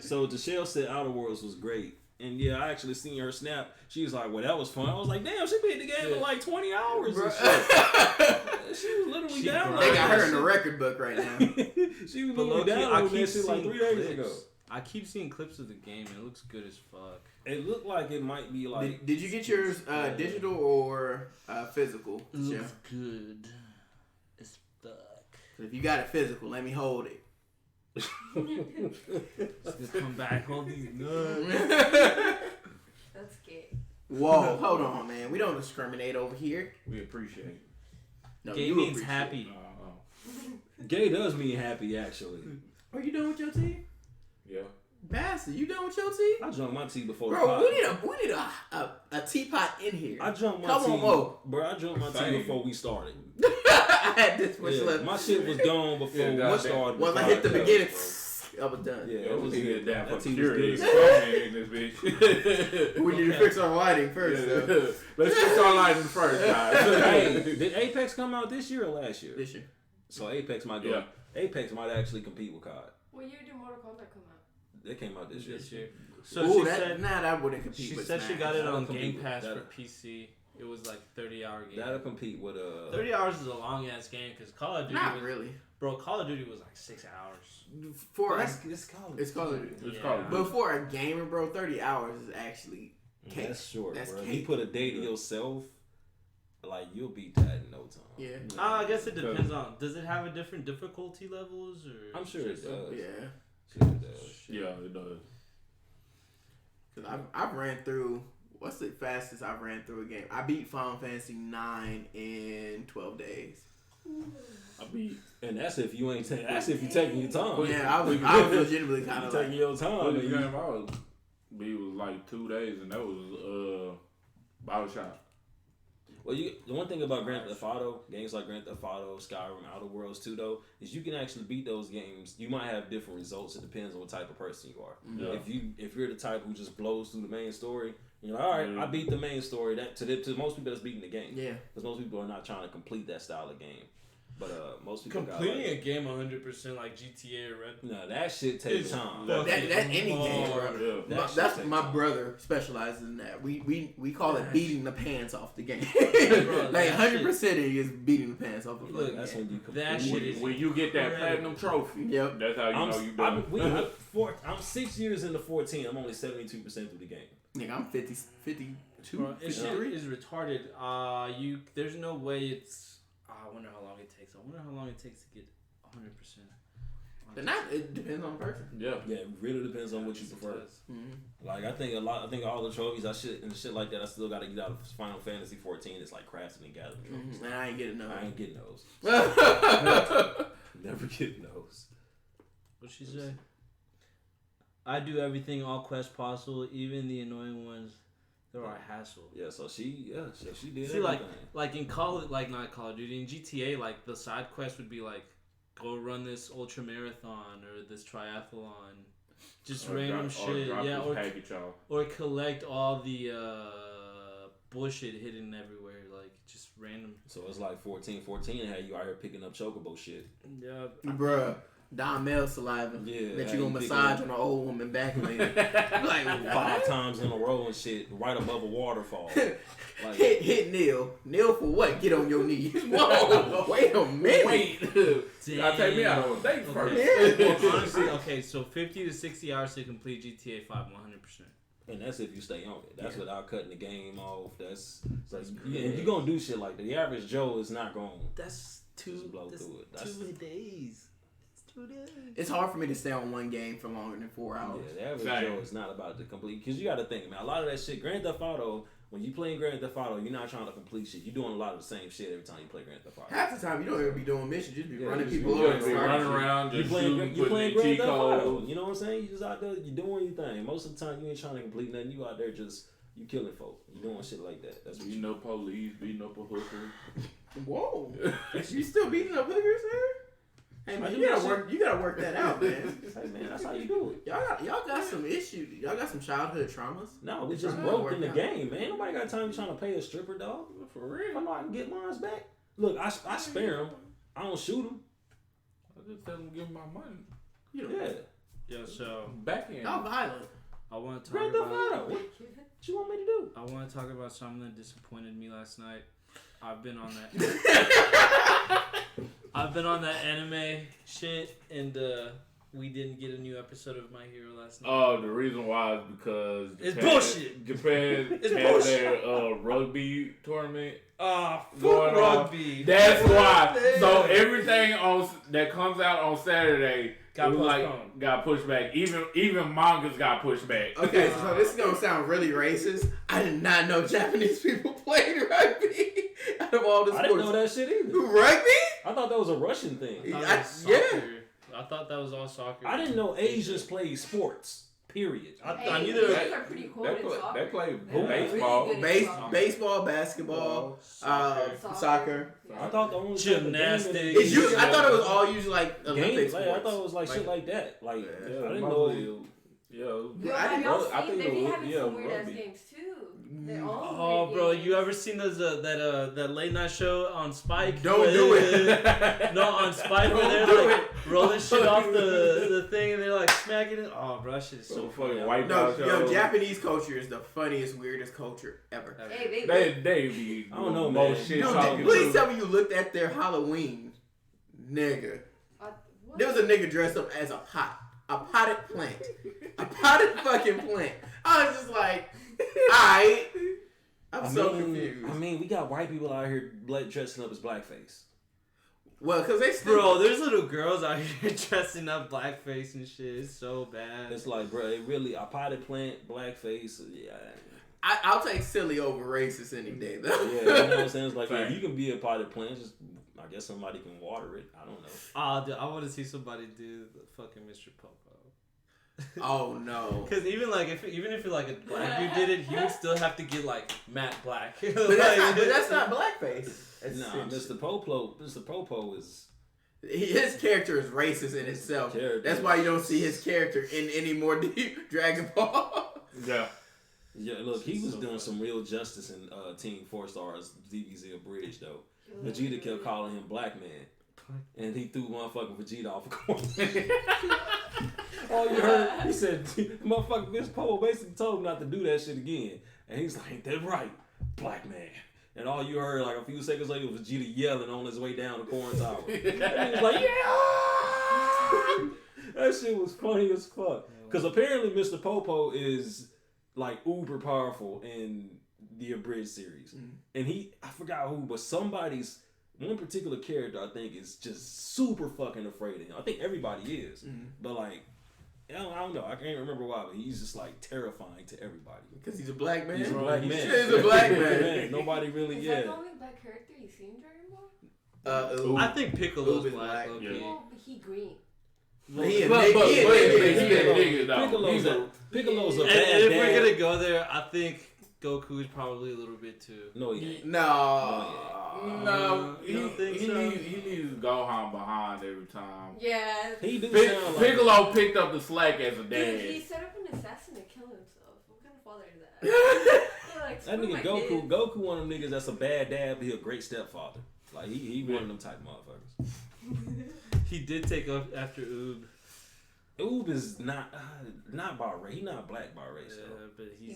S3: So Deshelle said Outer Worlds was great. And yeah, I actually seen her snap. She was like, well, that was fun. I was like, damn, she beat the game in like 20 hours and shit. She was literally down.
S1: They got her in the record book right now.
S3: She was
S2: But
S3: literally
S2: low-key,
S3: down
S2: I
S3: on
S2: keep
S3: that shit like
S2: seeing
S3: 3 days
S2: clips.
S3: ago.
S2: I keep seeing clips of the game and it looks good as fuck.
S3: It looked like it might be like.
S1: Did you get yours digital or physical?
S2: It looks good as fuck.
S1: If you got it physical, let me hold it.
S2: Just come back, hold these nuts.
S5: That's gay.
S1: Whoa, hold on, man. We don't discriminate over here.
S4: We appreciate it.
S1: No,
S2: Gay
S1: you
S2: means
S1: appreciate
S2: happy.
S3: Gay does mean happy, actually.
S1: it. Are you done with your tea?
S4: Yeah.
S1: Bastard, you done with your tea?
S3: I drank my tea before the
S1: Bro,
S3: pot.
S1: we need a teapot in here.
S3: I drank my
S1: Come
S3: tea.
S1: on, Mo.
S3: Bro, I drank my tea
S4: Same.
S3: before we started.
S1: I had this much
S3: Yeah,
S1: left.
S3: my shit was gone before
S4: Yeah,
S3: we started.
S1: Once I hit the beginning, I was done.
S3: Yeah,
S4: Yeah,
S3: it
S4: we
S3: was
S4: need to
S3: good.
S4: get down
S3: That
S4: for
S3: tea was good
S4: security.
S3: as
S4: In this bitch.
S1: We need to fix our lighting first, though.
S4: Yeah. Let's fix our lighting first, guys.
S3: Hey, did Apex come out this year or last year?
S1: This year.
S3: So Apex might go.
S4: Yeah.
S3: Apex might actually compete with COD.
S5: What year did Mortal Kombat come out?
S3: They came out this year.
S2: This year. So
S1: Ooh,
S2: she said
S1: that wouldn't compete
S2: she
S1: with
S2: said she
S1: Smash.
S2: got it
S3: That'll
S2: on
S3: compete
S2: Game
S3: with-
S2: Pass for
S3: that'll-
S2: PC. It was like 30-hour game.
S3: That'll compete with
S2: 30 hours is a long ass game because Call of Duty
S1: Not
S2: was,
S1: really.
S2: Bro, Call of Duty was like 6 hours.
S3: It's Call of
S1: It's Call of Duty.
S4: It's
S2: Yeah.
S4: Call of Duty.
S1: But for a gamer, bro, 30 hours is actually cake.
S3: That's short,
S1: That's
S3: bro. If
S1: cake.
S3: you put a day to yourself, like you'll beat that in no time.
S1: Yeah.
S2: I guess it depends on. Does it have a different difficulty levels or?
S3: I'm sure it does.
S1: Yeah.
S3: Sure it does.
S4: Yeah, it does.
S1: Because I've ran through, what's the fastest I've ran through a game? I beat Final Fantasy 9 in 12 days.
S4: I beat.
S3: And that's if you ain't that's if you taking your time.
S1: Yeah, I was legitimately kind
S3: You
S1: of
S3: taking
S1: like,
S3: your time.
S4: First
S3: and
S4: game
S3: you-
S4: I was beat was like 2 days, and that was Bioshock.
S3: Well, the one thing about Grand Theft Auto, games like Grand Theft Auto, Skyrim, Outer Worlds too, though, is you can actually beat those games. You might have different results. It depends on what type of person you are.
S4: Yeah.
S3: If you're the type who just blows through the main story, you're like, all right, I beat the main story. That to most people, that's beating the game.
S1: yeah.
S3: Because most people are not trying to complete that style of game. But most people
S2: Completing
S3: got,
S2: a game 100% like GTA or Red.
S3: no, that shit takes time.
S1: That any game, bro.
S4: Yeah.
S3: That shit
S1: That's
S3: takes
S1: my
S3: time.
S1: brother specializes in that. We call it beating the pants off the game.
S2: Bro,
S1: like
S2: that
S1: 100% it is beating the pants off the
S2: Look,
S1: fucking
S3: That's
S1: game.
S3: when you complete
S2: That
S3: it.
S2: shit is
S4: When you get that
S2: incredible.
S4: platinum trophy,
S1: Yep.
S4: that's how you know you done.
S3: I'm 6 years into 14. I'm only 72% through the game.
S1: Nigga, I'm 52.
S2: Bro, it shit
S1: 53.
S2: is retarded. There's no way it's. I wonder how long it takes. I wonder how long it takes to get 100%.
S1: But not, it depends on the person.
S4: Yeah.
S3: Yeah, it really depends on what you prefer.
S1: Mm-hmm.
S3: Like I think all the trophies and shit like that. I still got to get out of Final Fantasy 14. It's like crafting and gathering trophies.
S1: And I ain't getting none.
S3: I ain't getting those.
S1: Mm-hmm.
S3: Never getting those.
S2: What'd she say? I do everything, all quests possible, even the annoying ones. They're a hassle.
S3: Yeah, so she did
S2: See,
S3: everything.
S2: like in not Call of Duty, in GTA, like the side quest would be like, go run this ultra marathon or this triathlon, just random shit, yeah, or collect all the bullshit hidden everywhere, like just random.
S3: So it's like 14 had you out here picking up chocobo shit.
S2: Yeah,
S1: Bruh, Don Mel saliva.
S3: Yeah,
S1: That
S3: how
S1: you gonna
S3: pick
S1: massage
S3: it
S1: on
S3: up
S1: an old woman back later. Like,
S3: 5 times in a row and shit, right above a waterfall. Like,
S1: hit Neil. Neil for what? Get on your knees. Whoa, wait a minute.
S4: Wait. Gotta take me out on a date first.
S1: Yeah.
S2: Well, honestly, okay, so 50 to 60 hours to complete GTA 5, 100%.
S3: and that's if you stay on it. That's without cutting the game off. That's like,
S1: crazy.
S3: if you're gonna do shit like that, the average Joe is not gonna
S2: That's
S3: just blow through it. That's
S2: 2 days. It's 2 days.
S1: It's hard for me to stay on one game for longer than 4 hours.
S3: Yeah, the average
S4: Same.
S3: Joe is not about to complete. Because you got to think, man, a lot of that shit, Grand Theft Auto, when you playing Grand Theft Auto, you're not trying to complete shit. You're doing a lot of the same shit every time you play Grand Theft Auto.
S1: Half the time you don't even be doing missions, you just be
S3: Yeah,
S1: running
S3: you
S1: people
S3: just
S1: over.
S3: be
S1: and
S4: running
S1: starting
S4: around,
S3: You
S4: just
S3: playing
S4: shooting,
S3: Grand
S4: putting in
S3: Theft
S4: cheat
S3: Auto.
S4: codes.
S3: You know what I'm saying? You just out there, you doing your thing. Most of the time, you ain't trying to complete nothing. You out there just, you killing folk. You doing shit like that. That's what
S4: You know, police beating up a hooker.
S1: shit. Whoa. You still beating up hookers, man? Hey man,
S3: I
S1: you
S3: do
S1: gotta
S3: that
S1: work. You gotta work that out, man.
S3: Hey, man, that's how you do it.
S1: Y'all got some issues. Y'all got some childhood traumas.
S3: No, we
S1: It's
S3: just
S1: not
S3: broke
S1: work
S3: in the
S1: out.
S3: game, man. Nobody got time trying to pay a stripper, dog.
S4: For real.
S3: I know I can get mine back. Look, I spare him. I don't shoot him.
S4: I just tell them to give me my money.
S1: You know,
S3: Yeah.
S2: Yo, so
S4: Back in.
S1: y'all violent.
S2: I want to talk
S3: Grand Theft
S2: about.
S3: Auto. What you want me to do?
S2: I want to talk about something that disappointed me last night. I've been on that. I've been on that anime shit, and we didn't get a new episode of My Hero last night.
S4: Oh, the reason why is because
S2: It's
S4: Japan,
S2: bullshit.
S4: Japan
S2: It's
S4: had
S2: bullshit.
S4: their rugby tournament.
S2: Ah,
S4: Going
S2: fuck
S4: on.
S2: rugby.
S4: That's why.
S2: Yeah.
S4: So everything on that comes out on Saturday
S2: Got
S4: it was
S2: postponed.
S4: got pushed back. Even mangas got pushed back.
S1: Okay, so this is gonna sound really racist. I did not know Japanese people played rugby. Out of all the
S3: I
S1: sports,
S3: didn't know that shit either.
S1: rugby.
S3: I thought that was a Russian thing.
S2: I thought
S1: I-
S2: it was
S1: yeah.
S2: soccer. I thought that was all soccer.
S3: I didn't know Asians played sports. Period.
S2: I knew
S5: those
S2: there
S5: are pretty cool
S4: They
S5: in
S4: play,
S5: soccer.
S4: they play
S5: They're
S4: baseball.
S5: really good at
S1: Base,
S5: soccer.
S1: baseball, basketball, soccer.
S3: I thought the only type of game
S2: Gymnastics.
S1: It's usually, I thought it was all usually like Olympic
S3: games.
S1: sports.
S3: Like, I thought it was like shit like that. Like
S1: Yeah.
S3: I didn't know.
S4: Yeah.
S5: Yo,
S1: I
S5: have
S1: didn't
S5: y'all
S4: know- I
S5: seen?
S4: think
S5: They
S4: it
S5: be
S4: was-
S5: having
S4: yeah,
S5: some weird ass
S4: rugby.
S5: games too. They're all
S2: Oh,
S5: weird
S2: bro,
S5: games.
S2: you ever seen those that late night show on Spike?
S1: Don't
S2: Where
S1: do
S2: they-
S1: it.
S2: No, on Spike where
S1: Don't
S2: they're
S1: do
S2: like rolling shit off the thing and they're like smacking it. Oh, bro, that shit is so
S4: So
S2: funny.
S4: fucking white
S1: No,
S4: out
S1: yo,
S4: show.
S1: Japanese culture is the funniest, weirdest culture ever.
S5: Hey,
S4: They be
S3: I don't know,
S4: most
S3: man.
S4: shit
S1: Dude,
S4: talking.
S1: please tell me you looked at their Halloween, nigga. There was a nigga dressed up as a potted plant, a potted fucking plant. I was just like, alright. I'm so confused.
S3: I mean, we got white people out here dressing up as blackface.
S1: Well, because they still...
S2: Bro, there's little girls out here dressing up blackface and shit. It's so bad.
S3: It's like, bro, it really, a potted plant, blackface, yeah.
S1: I'll take silly over racist any day, though.
S3: Yeah, you know what I'm saying? It's like, yeah, you can be a potted plant, just, I guess somebody can water it. I don't know.
S2: I want to see somebody do the fucking Mr. Popo.
S1: Oh no!
S2: Because even if like a black dude did it, he would still have to get like matte black.
S1: But that's not blackface.
S3: Nah, Mr. Popo is...
S1: His character is racist in itself. That's why you don't see his character in any more Dragon Ball.
S4: Yeah.
S3: Yeah, look, he was doing some real justice in Team 4 Stars DBZ Bridge, though. Vegeta kept calling him Black Man. And he threw motherfucking Vegeta off a corner. All you heard, he said, motherfucking Mr. Popo basically told him not to do that shit again. And he's like, ain't that right, Black Man. And all you heard, like a few seconds later, was Vegeta yelling on his way down the corn tower. And he was like, yeah! That shit was funny as fuck. Because apparently Mr. Popo is like uber powerful in the Abridged series. Mm-hmm. And I forgot who, but one particular character I think is just super fucking afraid of him. I think everybody is. Mm-hmm. But like, I don't know. I can't remember why, but he's just like terrifying to everybody.
S1: Because he's a black man?
S3: He's a black man.
S1: He's a black man.
S3: Nobody really,
S5: Is that the only black character you've seen in Dragon Ball?
S2: I think Piccolo's black.
S5: Yeah. Well, he green.
S3: Piccolo's a bad
S2: and if
S3: dad.
S2: we're gonna go there, I think Goku is probably a little bit too.
S3: No, he ain't.
S4: No, he needs Gohan behind every time.
S5: Yeah.
S3: He do sound
S4: Piccolo picked up the slack as a dad.
S5: Dude, he set up an assassin to kill himself. What kind of father is that? Like,
S3: that nigga Goku one of them niggas that's a bad dad, but he a great stepfather. Like he one of them type motherfuckers.
S2: He did take up after Oob.
S3: Oob is not by race. He not black by race.
S2: Yeah, but
S1: he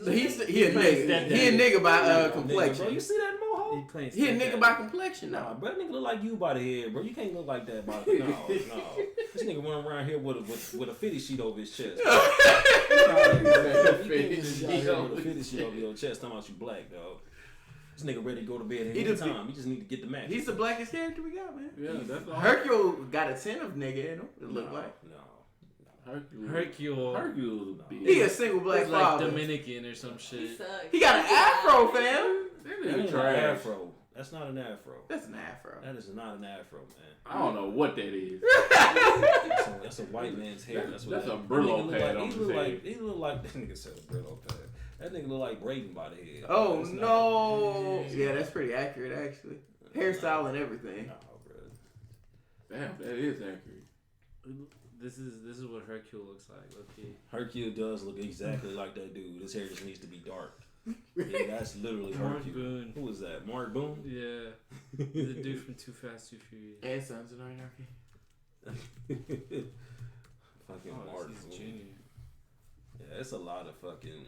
S1: a nigga. He a nigga by complexion.
S3: Bro, you see that mohawk?
S1: He a nigga by complexion.
S3: Nah, bro, that nigga look like you by the head, bro. You can't look like that by the no. This nigga running around here with a 50 sheet over his chest. With a 50 sheet over your chest, talking about you black, dog. This nigga ready to go to bed any time. You just need to get the match.
S1: He's the blackest character we got, man.
S4: Yeah, that's all.
S1: Hercule got a 10 of nigga in him. It look like.
S2: Hercule.
S1: He a single black father.
S2: Like Dominican or some shit.
S1: He got an afro, fam.
S3: That ain't an afro. That's not an afro.
S1: That's an afro.
S3: That is not an afro, man.
S4: I don't know what that is.
S3: That's a white man's hair. That's
S4: a Brillo pad on his head.
S3: He look like that nigga said a Brillo pad. That nigga look like Braden by the head.
S1: Oh no! Yeah, that's pretty accurate actually. Hairstyle and everything.
S3: No, bro.
S4: Damn, that is accurate.
S2: This is what Hercule looks like. Okay.
S3: Hercule does look exactly like that dude. His hair just needs to be dark. Yeah, that's literally
S2: Mark
S3: Hercule.
S2: Boone.
S3: Who was that? Mark Boone?
S2: Yeah. The dude from Too Fast, Too Furious.
S1: And Sons of Anarchy.
S3: Fucking Mark Boone.
S2: Junior.
S3: Yeah, it's a lot of fucking...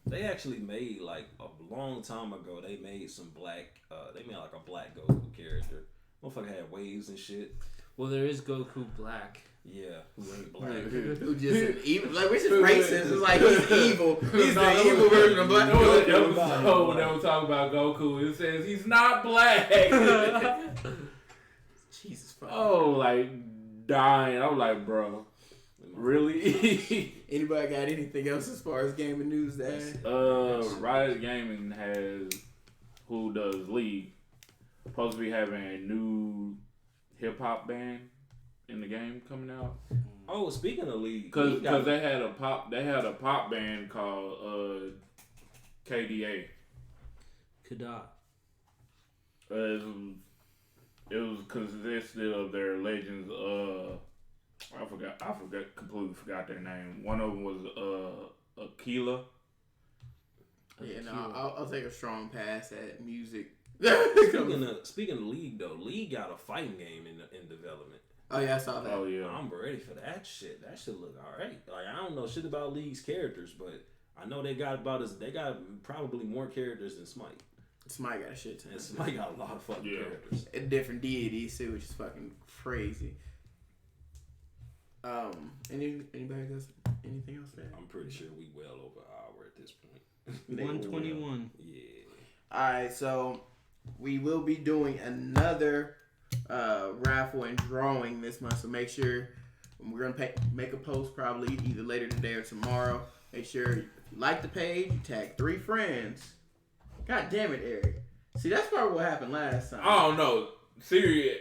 S3: They actually made, like, a long time ago, they made some black... they made, like, a black Goku character. Motherfucker had waves and shit.
S2: Well, there is Goku Black.
S3: Yeah, who ain't black.
S1: Who just an evil... Like, which is racist. It's like, he's evil. He's the evil version of black.
S4: No, they were talking about Goku. It says he's not black.
S1: Jesus fuck.
S4: Oh, like, dying. I was like, bro. Really?
S1: Anybody got anything else as far as gaming news that?
S4: Riot Gaming has, who does League, supposed to be having a new hip hop band in the game coming out.
S3: Oh, speaking of League,
S4: because they had a pop band called KDA.
S2: Kadat.
S4: It was consisted of their legends. I completely forgot their name. One of them was Aquila.
S1: Yeah, no, I'll take a strong pass at music.
S3: Speaking of League though, League got a fighting game in development.
S1: Oh yeah, I saw that.
S4: Oh yeah,
S3: I'm ready for that shit. That shit look alright. Like I don't know shit about League's characters, but I know they got probably more characters than Smite.
S1: Smite got a shit ton.
S3: And Smite got a lot of fucking characters.
S1: And different deities too, which is fucking crazy. Anybody got anything else to add?
S3: I'm pretty sure we well over an hour at this point.
S2: 121.
S3: Yeah.
S1: Alright, so we will be doing another raffle and drawing this month, so make sure we're going to make a post probably either later today or tomorrow. Make sure if you like the page, you tag 3 friends. God damn it, Eric. See, that's probably what happened last time.
S4: I don't know. Siri.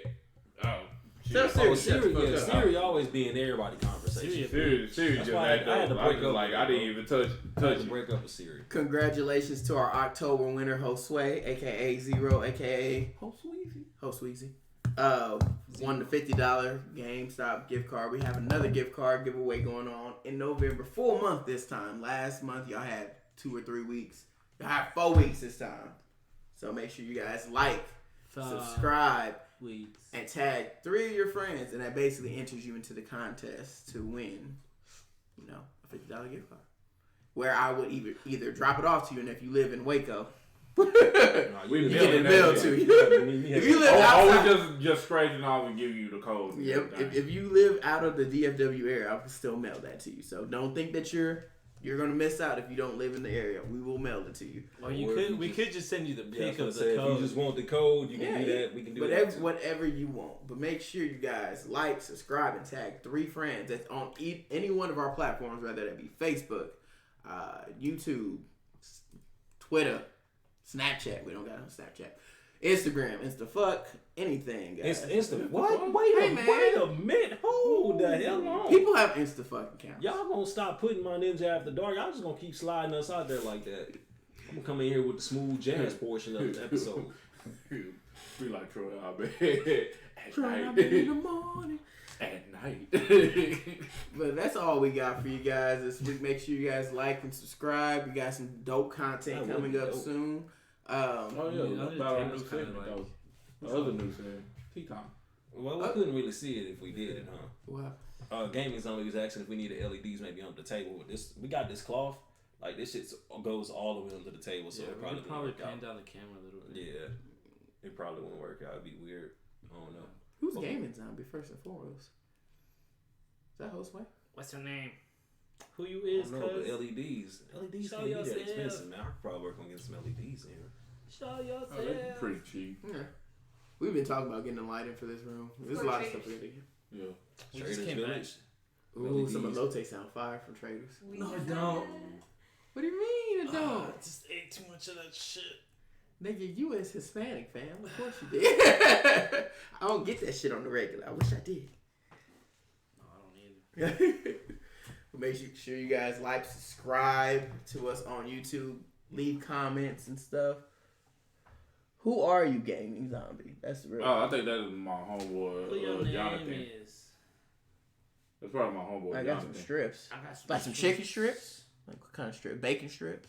S4: Oh.
S3: Siri always be in everybody's conversation.
S4: Siri just act up. I didn't even touch it.
S3: Break up with Siri.
S1: Congratulations to our October winner, Josue, aka Zero, aka Hosweezy. Won the $50 GameStop gift card. We have another gift card giveaway going on in November. Full month this time. Last month y'all had 2 or 3 weeks. Y'all have 4 weeks this time. So make sure you guys like, subscribe, and tag 3 of your friends, and that basically enters you into the contest to win, a $50 gift card. Where I would either drop it off to you, and if you live in Waco, you get it mailed to you. If you live outside,
S4: we just scratch it off and give you the code.
S1: Yep. If you live out of the DFW area, I can still mail that to you. So don't think that you're gonna miss out if you don't live in the area. We will mail it to you.
S2: Or we could just send you the pic of the code.
S3: If you just want the code, you can do that. We can do
S1: whatever you want. But make sure you guys like, subscribe, and tag 3 friends. That's on any one of our platforms, whether that be Facebook, YouTube, Twitter, Snapchat. We don't got on Snapchat. Instagram, InstaFuck, anything, guys.
S3: What? Wait a minute. Hold the hell on.
S1: People have InstaFuck accounts.
S3: Y'all gonna stop putting my Ninja After Dark. I'm just gonna keep sliding us out there like that. I'm gonna come in here with the smooth jazz portion of the episode.
S4: We like Troy Abed at night.
S1: In the morning.
S4: At night.
S1: But that's all we got for you guys this week. Make sure you guys like and subscribe. We got some dope content coming up soon.
S4: The other new segment. T-Time.
S3: Well, we couldn't really see it if we did it, huh?
S1: Wow.
S3: Gaming Zone was asking if we needed LEDs maybe on the table. With this, we got this cloth. Like this shit goes all the way under the table, so it probably
S2: pan down the camera a little bit.
S3: Yeah, it probably wouldn't work out. It'd be weird. I don't know.
S1: Who's Gaming Zombie first and foremost? Is that Josue?
S2: What's her name? Who you is?
S3: No, but LEDs
S2: Show
S3: can't be that
S2: yourself.
S3: expensive, man. I could probably work on getting some LEDs in here.
S2: Show yourself.
S4: Oh, they're pretty cheap.
S1: Yeah. We've been talking about getting a light in for this room. There's a lot of stuff we got to get.
S4: Yeah.
S2: We just came back.
S1: Ooh, some elote sound fire from Traders.
S2: No, I don't.
S1: What do you mean I don't?
S2: I just ate too much of that shit.
S1: Nigga, you is Hispanic, fam. Of course you did. I don't get that shit on the regular. I wish I did.
S2: No, I don't either.
S1: Make sure you guys like, subscribe to us on YouTube, leave comments and stuff. Who are you, Gaming Zombie? That's the real.
S4: Oh, I think that is my homeboy,
S2: Who your
S4: Jonathan.
S2: name is?
S4: That's probably my homeboy,
S1: I got
S4: Jonathan.
S1: some strips.
S2: I got some
S1: Like some chicken strips? Like what kind of strip? Bacon strips?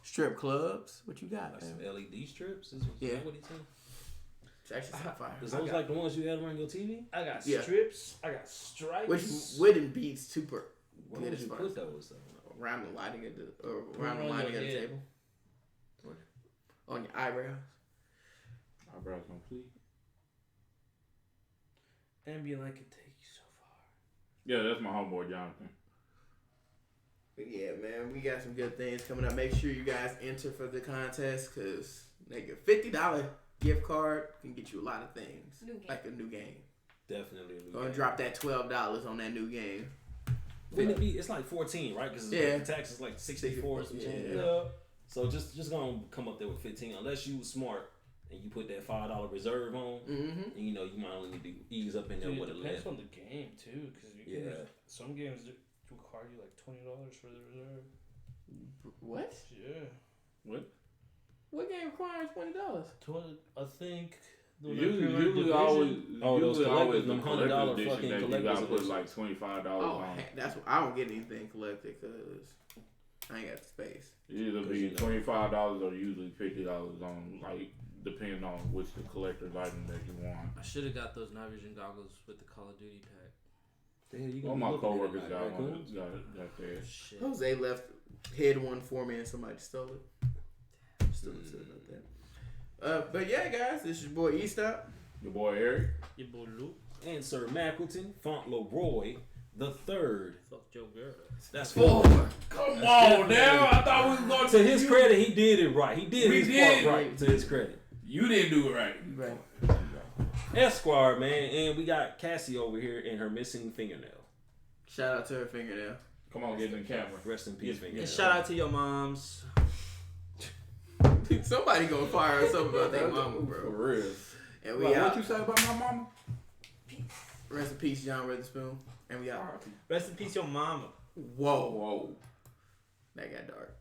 S1: Strip clubs? What you got,
S3: Like
S1: man?
S3: some LED strips? Is that what he said?
S1: It's actually some fire.
S3: Is those like the ones you had around your TV?
S2: I got strips. I got stripes.
S1: Which wouldn't be super
S3: Where
S1: good
S3: would
S1: as
S3: you
S1: far
S3: put
S1: as
S3: those?
S1: around the lighting of the table. On your eyebrows.
S4: Eyebrows complete.
S2: Ambient can take you so far.
S4: Yeah, that's my homeboy, Jonathan.
S1: But yeah, man, we got some good things coming up. Make sure you guys enter for the contest because nigga, $50 gift card can get you a lot of things. Like a new game.
S3: Definitely a new
S1: Go and
S3: game.
S1: drop that $12 on that new game.
S3: Wouldn't it be? It's like 14, right? Because the tax is like 64 or something.
S1: Yeah.
S3: So just gonna come up there with 15, unless you was smart and you put that $5 reserve on.
S1: Mm-hmm.
S3: And you know you might only need to ease up in there with a
S2: It depends
S3: left.
S2: on the game too, because some games require you like $20 for the reserve.
S1: What?
S2: Yeah.
S1: What game requires $20?
S2: I think.
S4: Usually always
S3: them
S4: the
S3: $100
S4: edition
S3: fucking
S4: that you
S3: collector's
S4: gotta put
S3: edition.
S4: like $25
S1: Oh,
S4: on.
S1: that's what I don't get anything collected because I ain't got the space.
S4: It either be $25 or usually $50 on, like, depending on which the collector's item that you want.
S2: I should have got those night vision goggles with the Call of Duty pack.
S4: All my coworkers got one. Got theirs.
S2: Shit.
S1: Jose hid one for me and somebody stole it. Still upset about that. But yeah, guys, this is your boy Eastop.
S4: Your boy Eric.
S2: Your boy Luke.
S3: And Sir Mackleton, Font Leroy. the third.
S2: Fuck Joe girl.
S3: That's
S1: Four.
S4: Come on now. I thought we was going
S3: to his credit, he did it right. He did his part right. To his credit,
S4: You didn't do it right.
S1: Right.
S3: Esquire, man, and we got Cassie over here and her missing fingernail.
S1: Shout out to her fingernail.
S4: Come on, get in the camera.
S3: Rest in peace, fingernail.
S2: And shout out to your moms.
S1: Somebody gonna fire us up about their mama,
S4: For
S1: bro.
S4: real.
S1: And we
S4: What
S1: out.
S4: you say about my mama?
S1: Rest in peace, John Witherspoon. And we out.
S2: Rest in peace, your mama.
S1: Whoa.
S4: Whoa.
S1: That got dark.